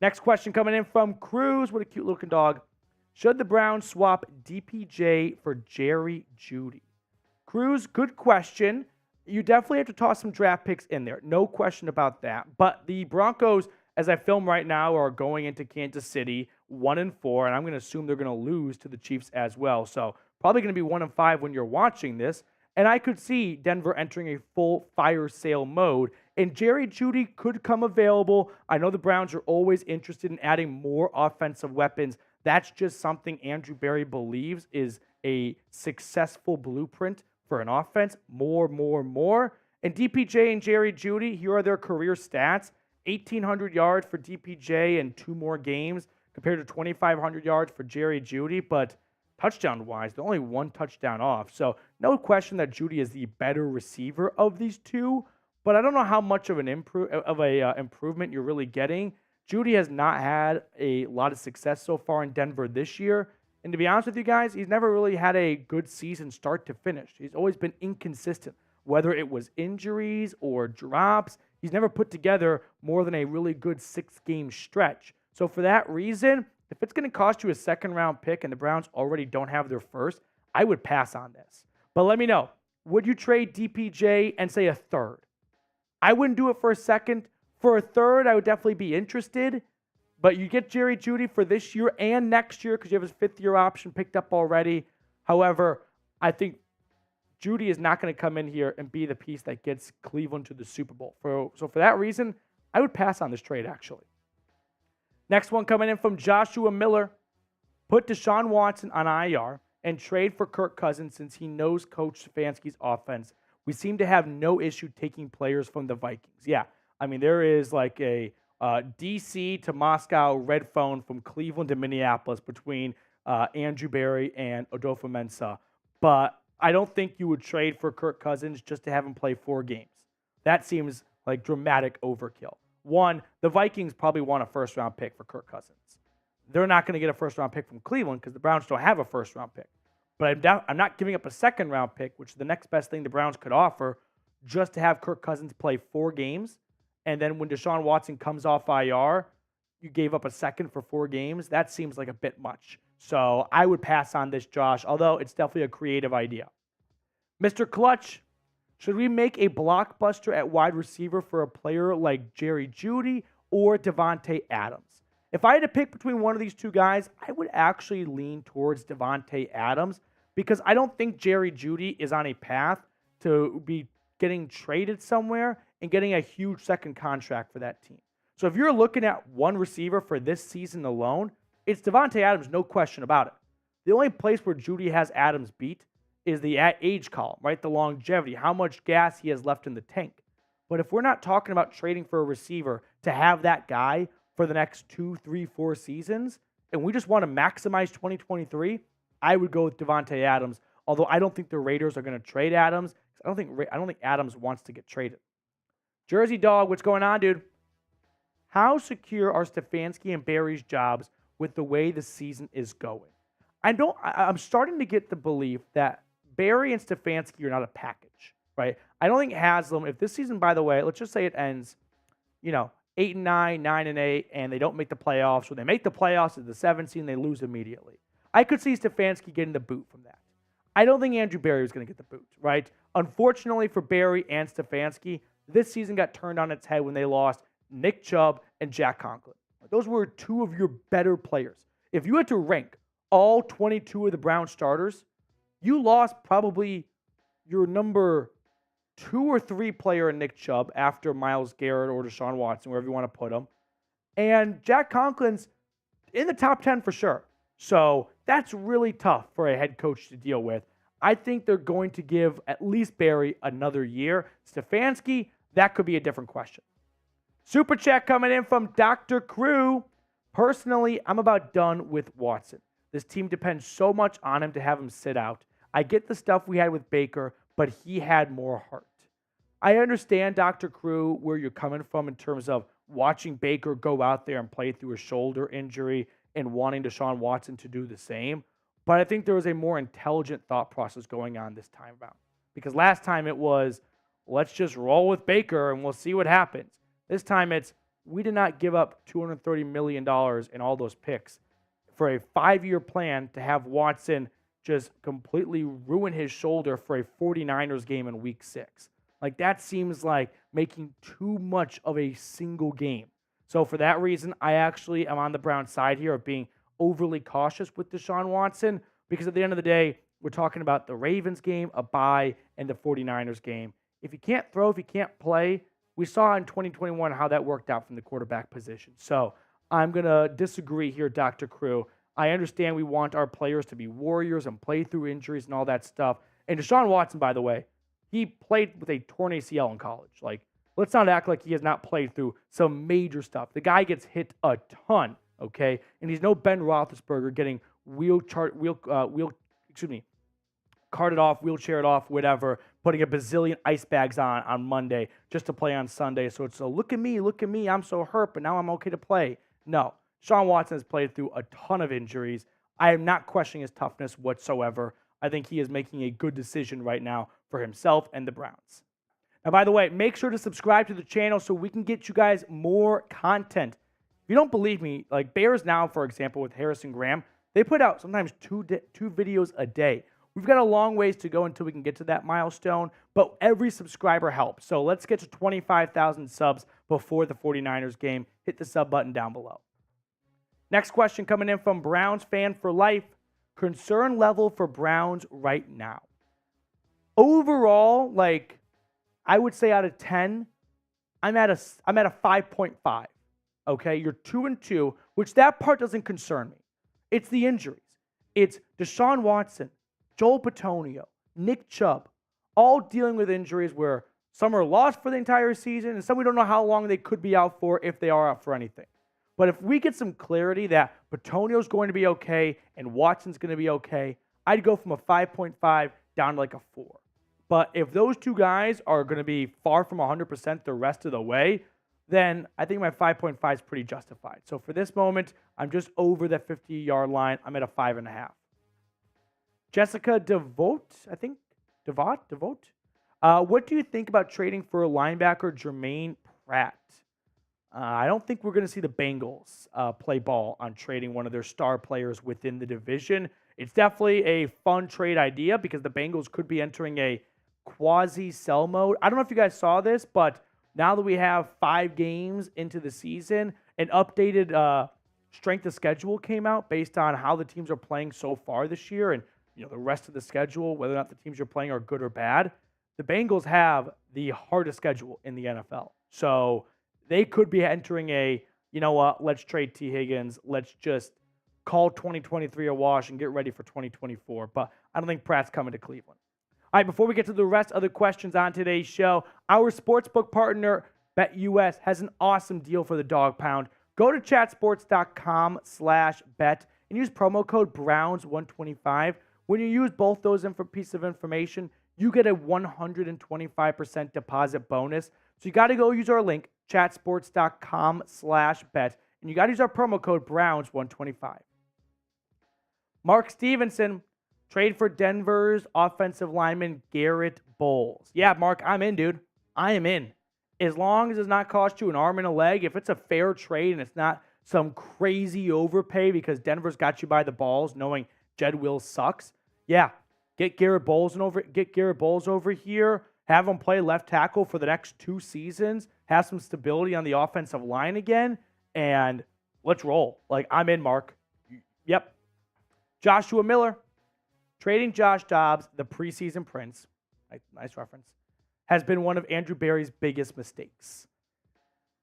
Next question coming in from Cruz. What a cute looking dog. Should the Browns swap DPJ for Jerry Jeudy? Cruz, good question. You definitely have to toss some draft picks in there. No question about that. But the Broncos, as I film right now, are going into Kansas City 1-4, and I'm going to assume they're going to lose to the Chiefs as well. So probably going to be 1-5 when you're watching this. And I could see Denver entering a full fire sale mode, and Jerry Jeudy could come available. I know the Browns are always interested in adding more offensive weapons. That's just something Andrew Berry believes is a successful blueprint for an offense. More. And DPJ and Jerry Jeudy, here are their career stats. 1,800 yards for DPJ in 2 more games compared to 2,500 yards for Jerry Jeudy. But touchdown-wise, they're only 1 touchdown off. So no question that Jeudy is the better receiver of these two. But I don't know how much of an improvement you're really getting. Jeudy has not had a lot of success so far in Denver this year. And to be honest with you guys, he's never really had a good season start to finish. He's always been inconsistent, whether it was injuries or drops. He's never put together more than a really good 6-game stretch. So for that reason, if it's going to cost you a second-round pick and the Browns already don't have their first, I would pass on this. But let me know, would you trade DPJ and say a third? I wouldn't do it for a second. For a third, I would definitely be interested. But you get Jerry Jeudy for this year and next year because you have his 5th-year option picked up already. However, I think Jeudy is not going to come in here and be the piece that gets Cleveland to the Super Bowl. So for that reason, I would pass on this trade, actually. Next one coming in from Joshua Miller. Put Deshaun Watson on IR and trade for Kirk Cousins since he knows Coach Stefanski's offense. We seem to have no issue taking players from the Vikings. Yeah, I mean, there is like a D.C. to Moscow red phone from Cleveland to Minneapolis between Andrew Berry and Adolfo Mensa. But I don't think you would trade for Kirk Cousins just to have him play 4 games. That seems like dramatic overkill. One, the Vikings probably want a first-round pick for Kirk Cousins. They're not going to get a first-round pick from Cleveland because the Browns don't have a first-round pick. But I'm not giving up a second-round pick, which is the next best thing the Browns could offer, just to have Kirk Cousins play 4 games. And then when Deshaun Watson comes off IR, you gave up a second for 4 games. That seems like a bit much. So I would pass on this, Josh, although it's definitely a creative idea. Mr. Clutch, should we make a blockbuster at wide receiver for a player like Jerry Jeudy or Davante Adams? If I had to pick between one of these two guys, I would actually lean towards Davante Adams because I don't think Jerry Jeudy is on a path to be getting traded somewhere and getting a huge second contract for that team. So if you're looking at one receiver for this season alone, it's Davante Adams, no question about it. The only place where Jeudy has Adams beat is the age column, right? The longevity, how much gas he has left in the tank. But if we're not talking about trading for a receiver to have that guy for the next 2, 3, 4 seasons, and we just want to maximize 2023, I would go with Davante Adams. Although I don't think the Raiders are going to trade Adams. I don't think Adams wants to get traded. Jersey Dog, what's going on, dude? How secure are Stefanski and Barry's jobs with the way the season is going? I'm starting to get the belief that Barry and Stefanski are not a package, right? I don't think Haslam, if this season, by the way, let's just say it ends, 8-9, 9-8, and they don't make the playoffs, or they make the playoffs at the 7th seed and they lose immediately. I could see Stefanski getting the boot from that. I don't think Andrew Berry was going to get the boot, right? Unfortunately for Berry and Stefanski, this season got turned on its head when they lost Nick Chubb and Jack Conklin. Those were 2 of your better players. If you had to rank all 22 of the Browns starters, you lost probably your number 2 or 3 player in Nick Chubb after Myles Garrett or Deshaun Watson, wherever you want to put him. And Jack Conklin's in the top 10 for sure. So that's really tough for a head coach to deal with. I think they're going to give at least Barry another year. Stefanski, that could be a different question. Super chat coming in from Dr. Crew. Personally, I'm about done with Watson. This team depends so much on him to have him sit out. I get the stuff we had with Baker, but he had more heart. I understand, Dr. Crew, where you're coming from in terms of watching Baker go out there and play through a shoulder injury and wanting Deshaun Watson to do the same. But I think there was a more intelligent thought process going on this time around. Because last time it was, let's just roll with Baker and we'll see what happens. This time it's, we did not give up $230 million in all those picks for a 5-year plan to have Watson just completely ruin his shoulder for a 49ers game in week 6. Like, that seems like making too much of a single game. So for that reason, I actually am on the Browns side here of being overly cautious with Deshaun Watson, because at the end of the day, we're talking about the Ravens game, a bye, and the 49ers game. If you can't throw, if you can't play, we saw in 2021 how that worked out from the quarterback position. So I'm going to disagree here, Dr. Crew. I understand we want our players to be warriors and play through injuries and all that stuff. And Deshaun Watson, by the way, he played with a torn ACL in college. Like, let's not act like he has not played through some major stuff. The guy gets hit a ton, okay? And he's no Ben Roethlisberger getting carted off, wheelchaired off, whatever, putting a bazillion ice bags on Monday just to play on Sunday. So it's a look at me, I'm so hurt, but now I'm okay to play. No, Deshaun Watson has played through a ton of injuries. I am not questioning his toughness whatsoever. I think he is making a good decision right now for himself and the Browns. Now, by the way, make sure to subscribe to the channel so we can get you guys more content. If you don't believe me, like Bears Now, for example, with Harrison Graham, they put out sometimes two videos a day. We've got a long ways to go until we can get to that milestone, but every subscriber helps. So let's get to 25,000 subs before the 49ers game. Hit the sub button down below. Next question coming in from Browns fan for life. Concern level for Browns right now. Overall, like, I would say out of 10, I'm at a 5.5. Okay, you're 2-2, which that part doesn't concern me. It's the injuries. It's Deshaun Watson, Joel Bitonio, Nick Chubb, all dealing with injuries where some are lost for the entire season and some we don't know how long they could be out for, if they are out for anything. But if we get some clarity that Bitonio's going to be okay and Watson's going to be okay, I'd go from a 5.5 down to like a 4. But if those two guys are going to be far from 100% the rest of the way, then I think my 5.5 is pretty justified. So for this moment, I'm just over the 50-yard line. I'm at a 5.5. Jessica DeVote, I think. DeVote? What do you think about trading for a linebacker, Jermaine Pratt? I don't think we're going to see the Bengals play ball on trading one of their star players within the division. It's definitely a fun trade idea because the Bengals could be entering a quasi-sell mode. I don't know if you guys saw this, but now that we have 5 games into the season, an updated strength of schedule came out based on how the teams are playing so far this year and the rest of the schedule, whether or not the teams you're playing are good or bad. The Bengals have the hardest schedule in the NFL. So they could be entering a, let's trade T. Higgins. Let's just call 2023 a wash and get ready for 2024. But I don't think Pratt's coming to Cleveland. All right, before we get to the rest of the questions on today's show, our sportsbook partner, BetUS, has an awesome deal for the Dog Pound. Go to chatsports.com/bet and use promo code Browns125. When you use both those pieces of information, you get a 125% deposit bonus. So you got to go use our link, chatsports.com/bet, and you got to use our promo code Browns125. Mark Stevenson, trade for Denver's offensive lineman Garrett Bowles. Yeah, Mark, I'm in, dude. I am in. As long as it does not cost you an arm and a leg, if it's a fair trade and it's not some crazy overpay because Denver's got you by the balls knowing Jed Wills sucks, yeah, get Garrett Bowles over here, have him play left tackle for the next 2 seasons, have some stability on the offensive line again, and let's roll. Like, I'm in, Mark. Yep. Joshua Miller, trading Josh Dobbs, the preseason prince. Nice reference. has been one of Andrew Berry's biggest mistakes.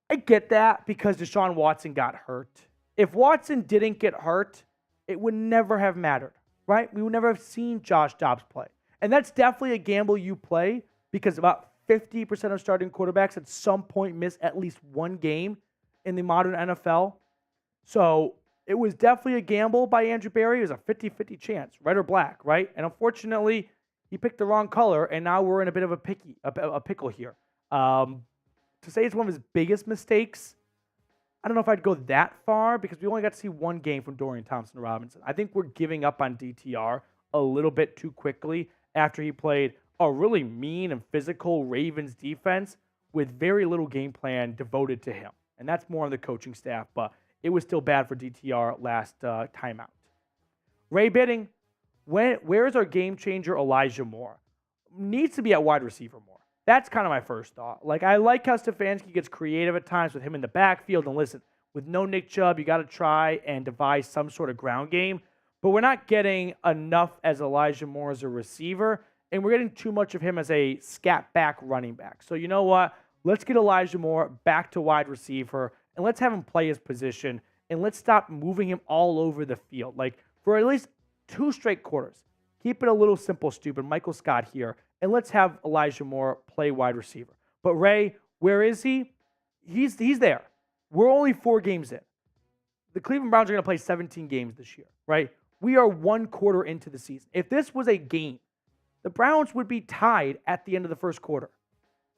I get that because Deshaun Watson got hurt. If Watson didn't get hurt, it would never have mattered, right? We would never have seen Josh Dobbs play. And that's definitely a gamble you play because about 50% of starting quarterbacks at some point miss at least one game in the modern NFL. So it was definitely a gamble by Andrew Berry. It was a 50-50 chance, red or black, right? And unfortunately, he picked the wrong color, and now we're in a bit of a pickle here. To say it's one of his biggest mistakes, I don't know if I'd go that far because we only got to see one game from Dorian Thompson-Robinson. I think we're giving up on DTR a little bit too quickly after he played a really mean and physical Ravens defense with very little game plan devoted to him. And that's more on the coaching staff, but it was still bad for DTR last timeout. Ray Bidding, where is our game changer Elijah Moore? Needs to be at wide receiver more. That's kind of my first thought. Like, I like how Stefanski gets creative at times with him in the backfield. And listen, with no Nick Chubb, you got to try and devise some sort of ground game. But we're not getting enough as Elijah Moore as a receiver, and we're getting too much of him as a scat back running back. So you know what? Let's get Elijah Moore back to wide receiver, and let's have him play his position, and let's stop moving him all over the field. Like, for at least 2 straight quarters, keep it a little simple, stupid. Michael Scott here, and let's have Elijah Moore play wide receiver. But Ray, where is he? He's there. We're only 4 games in. The Cleveland Browns are going to play 17 games this year, right? We are 1 quarter into the season. If this was a game, the Browns would be tied at the end of the first quarter.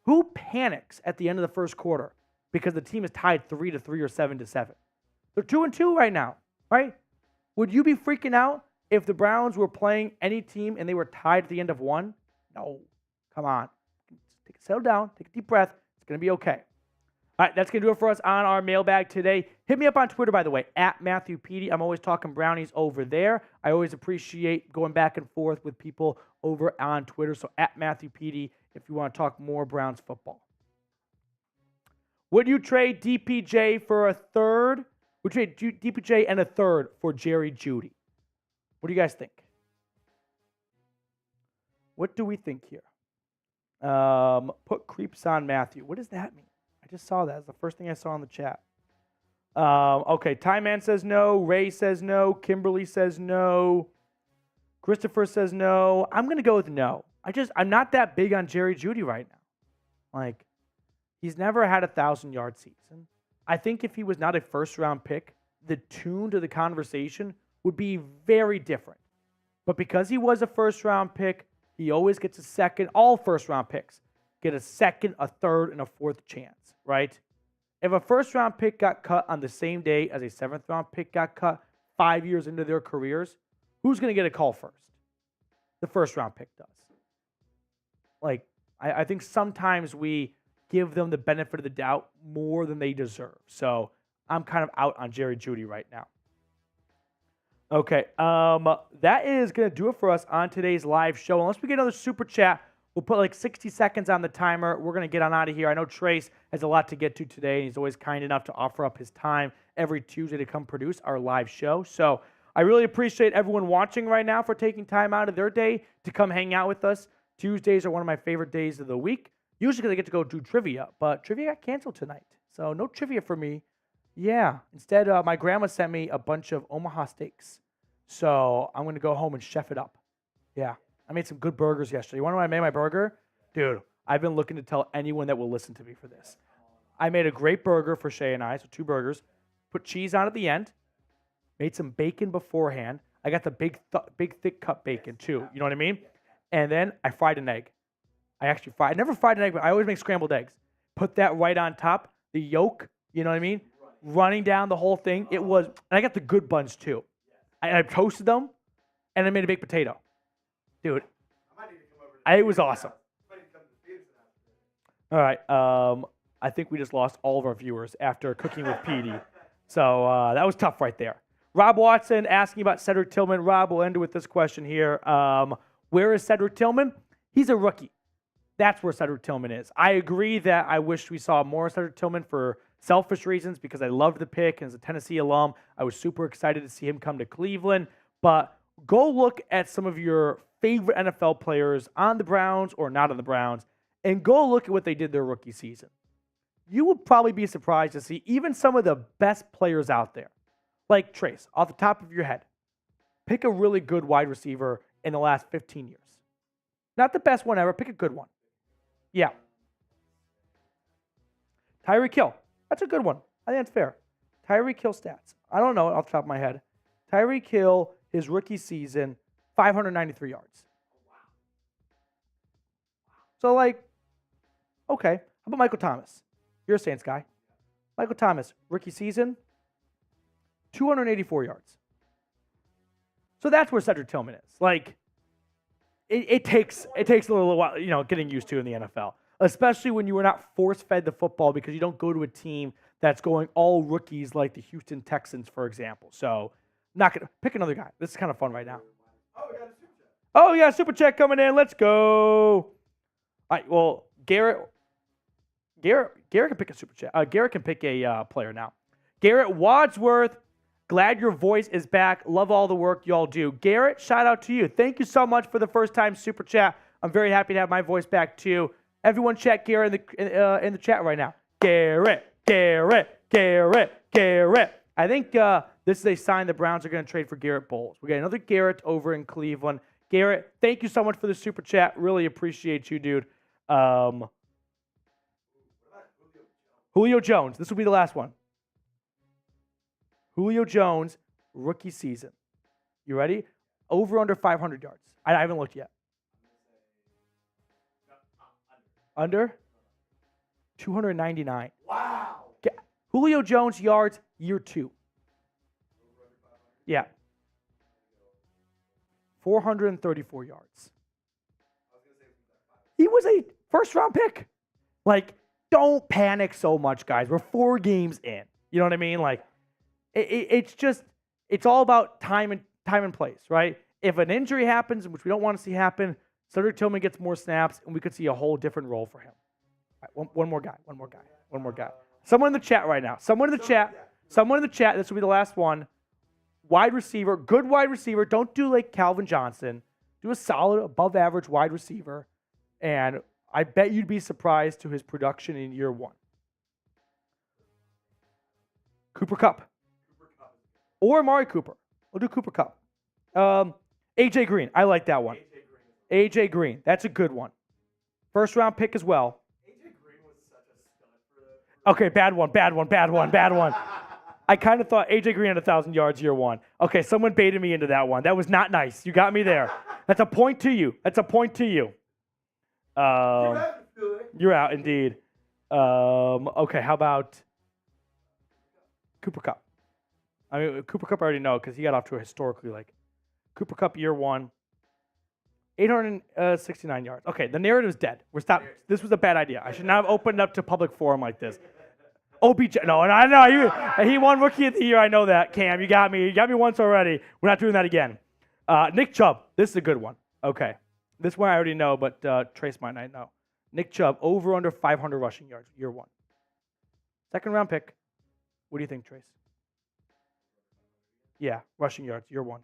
Who panics at the end of the first quarter because the team is tied 3-3 or 7-7? They're 2-2 right now, right? Would you be freaking out if the Browns were playing any team and they were tied at the end of 1? No. Come on. Settle down. Take a deep breath. It's going to be okay. All right, that's going to do it for us on our mailbag today. Hit me up on Twitter, by the way, at Matthew Petey. I'm always talking Brownies over there. I always appreciate going back and forth with people over on Twitter. So at Matthew Petey if you want to talk more Browns football. Would you trade DPJ for a third? Would you trade DPJ and a third for Jerry Jeudy? What do you guys think? What do we think here? Put creeps on Matthew. What does that mean? I just saw that. It's the first thing I saw in the chat. Okay, Ty Man says no. Ray says no. Kimberly says no. Christopher says no. I'm going to go with no. I'm not that big on Jerry Jeudy right now. Like, he's never had a 1,000-yard season. I think if he was not a first-round pick, the tune to the conversation would be very different. But because he was a first-round pick, he always gets a second. All first-round picks get a second, a third, and a fourth chance, right? If a first-round pick got cut on the same day as a seventh-round pick got cut 5 years into their careers, who's going to get a call first? The first-round pick does. Like, I think sometimes we give them the benefit of the doubt more than they deserve. So I'm kind of out on Jerry Jeudy right now. Okay, that is going to do it for us on today's live show. Unless we get another super chat, we'll put like 60 seconds on the timer. We're going to get on out of here. I know Trace has a lot to get to today, and he's always kind enough to offer up his time every Tuesday to come produce our live show. So I really appreciate everyone watching right now for taking time out of their day to come hang out with us. Tuesdays are one of my favorite days of the week, usually because I get to go do trivia, but trivia got canceled tonight, so no trivia for me. Yeah, instead, my grandma sent me a bunch of Omaha steaks, so I'm going to go home and chef it up. Yeah, I made some good burgers yesterday. You want to know when I made my burger? Dude, I've been looking to tell anyone that will listen to me for this. I made a great burger for Shay and I, so 2 burgers, put cheese on at the end, made some bacon beforehand. I got the big thick cut bacon too, you know what I mean? And then I fried an egg. I never fried an egg, but I always make scrambled eggs. Put that right on top, the yolk, you know what I mean? Running down the whole thing. It was, and I got the good buns too. I toasted them, and I made a baked potato. Dude, it was awesome. All right, I think we just lost all of our viewers after cooking with Petey. So that was tough right there. Rob Watson asking about Cedric Tillman. Rob, we'll end with this question here. Where is Cedric Tillman? He's a rookie. That's where Cedric Tillman is. I agree that I wish we saw more Cedric Tillman for selfish reasons because I loved the pick. And as a Tennessee alum, I was super excited to see him come to Cleveland. But go look at some of your favorite NFL players on the Browns or not on the Browns and go look at what they did their rookie season. You would probably be surprised to see even some of the best players out there. Like Trace, off the top of your head, pick a really good wide receiver in the last 15 years. Not the best one ever, pick a good one. Yeah. Tyreek Hill, that's a good one. I think that's fair. Tyreek Hill stats. I don't know off the top of my head. Tyreek Hill, his rookie season, 593 yards. So, like, okay. How about Michael Thomas? You're a Saints guy. Michael Thomas, rookie season, 284 yards. So that's where Cedric Tillman is. Like, it takes a little while, getting used to in the NFL, especially when you are not force-fed the football because you don't go to a team that's going all rookies like the Houston Texans, for example. So, not gonna pick another guy. This is kind of fun right now. Oh, we got a super chat coming in. Let's go. All right. Well, Garrett can pick a super chat. Garrett can pick a player now. Garrett Wadsworth. Glad your voice is back. Love all the work y'all do. Garrett, shout out to you. Thank you so much for the first time super chat. I'm very happy to have my voice back too. Everyone chat Garrett in the chat right now. Garrett. I think this is a sign the Browns are going to trade for Garrett Bowles. We got another Garrett over in Cleveland. Garrett, thank you so much for the super chat. Really appreciate you, dude. Julio Jones. This will be the last one. Julio Jones, rookie season. You ready? Over under 500 yards. I haven't looked yet. Under? 299. Wow. Julio Jones yards, year 2. Yeah. 434 yards. He was a first-round pick. Like, don't panic so much, guys. We're 4 games in. You know what I mean? Like, it's all about time and place, right? If an injury happens, which we don't want to see happen, Cedric Tillman gets more snaps, and we could see a whole different role for him. All right, one more guy. Someone in the chat right now. Someone in the chat. This will be the last one. Wide receiver, good wide receiver. Don't do like Calvin Johnson. Do a solid, above average wide receiver. And I bet you'd be surprised to his production in year 1. Cooper Kupp. Or Amari Cooper. We'll do Cooper Kupp. AJ Green. I like that one. AJ Green. That's a good one. First round pick as well. AJ Green was such a stud for Okay, bad one. I kind of thought AJ Green had 1,000 yards year 1. Okay, someone baited me into that one. That was not nice. You got me there. That's a point to you. You're out, indeed. Okay, how about Cooper Kupp? I mean, Cooper Kupp I already know because he got off to a historically Cooper Kupp year 1, 869 yards. Okay, the narrative's dead. We're stopped. This was a bad idea. I should not have opened up to public forum like this. OBJ, no, and I know he won Rookie of the Year. I know that. Cam, you got me. You got me once already. We're not doing that again. Nick Chubb. This is a good one. Okay, this one I already know, but Trace might not know. Nick Chubb over under 500 rushing yards year 1. Second round pick. What do you think, Trace? Yeah, rushing yards, year 1.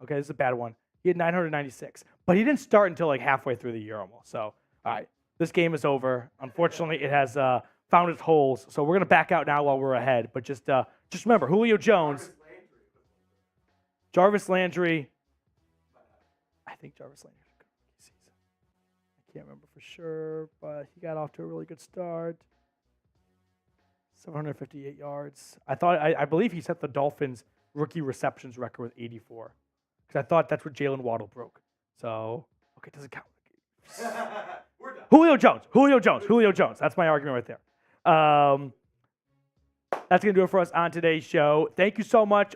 Okay, this is a bad one. He had 996, but he didn't start until halfway through the year almost. So, all right, this game is over. Unfortunately, it has found its holes, so we're going to back out now while we're ahead. But just remember, Julio Jones, Jarvis Landry. I think Jarvis Landry had a good rookie season. I can't remember for sure, but he got off to a really good start. 758 yards. I believe he set the Dolphins rookie receptions record with 84. Because I thought that's what Jalen Waddle broke. So, okay, doesn't count. We're done. Julio Jones. That's my argument right there. That's going to do it for us on today's show. Thank you so much.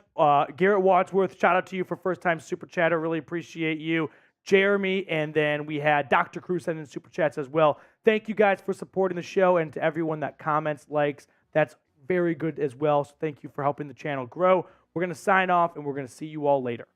Garrett Wadsworth, shout out to you for first time super chatter. Really appreciate you. Jeremy, and then we had Dr. Cruz sending super chats as well. Thank you guys for supporting the show, and to everyone that comments, likes. That's very good as well. So thank you for helping the channel grow. We're going to sign off, and we're going to see you all later.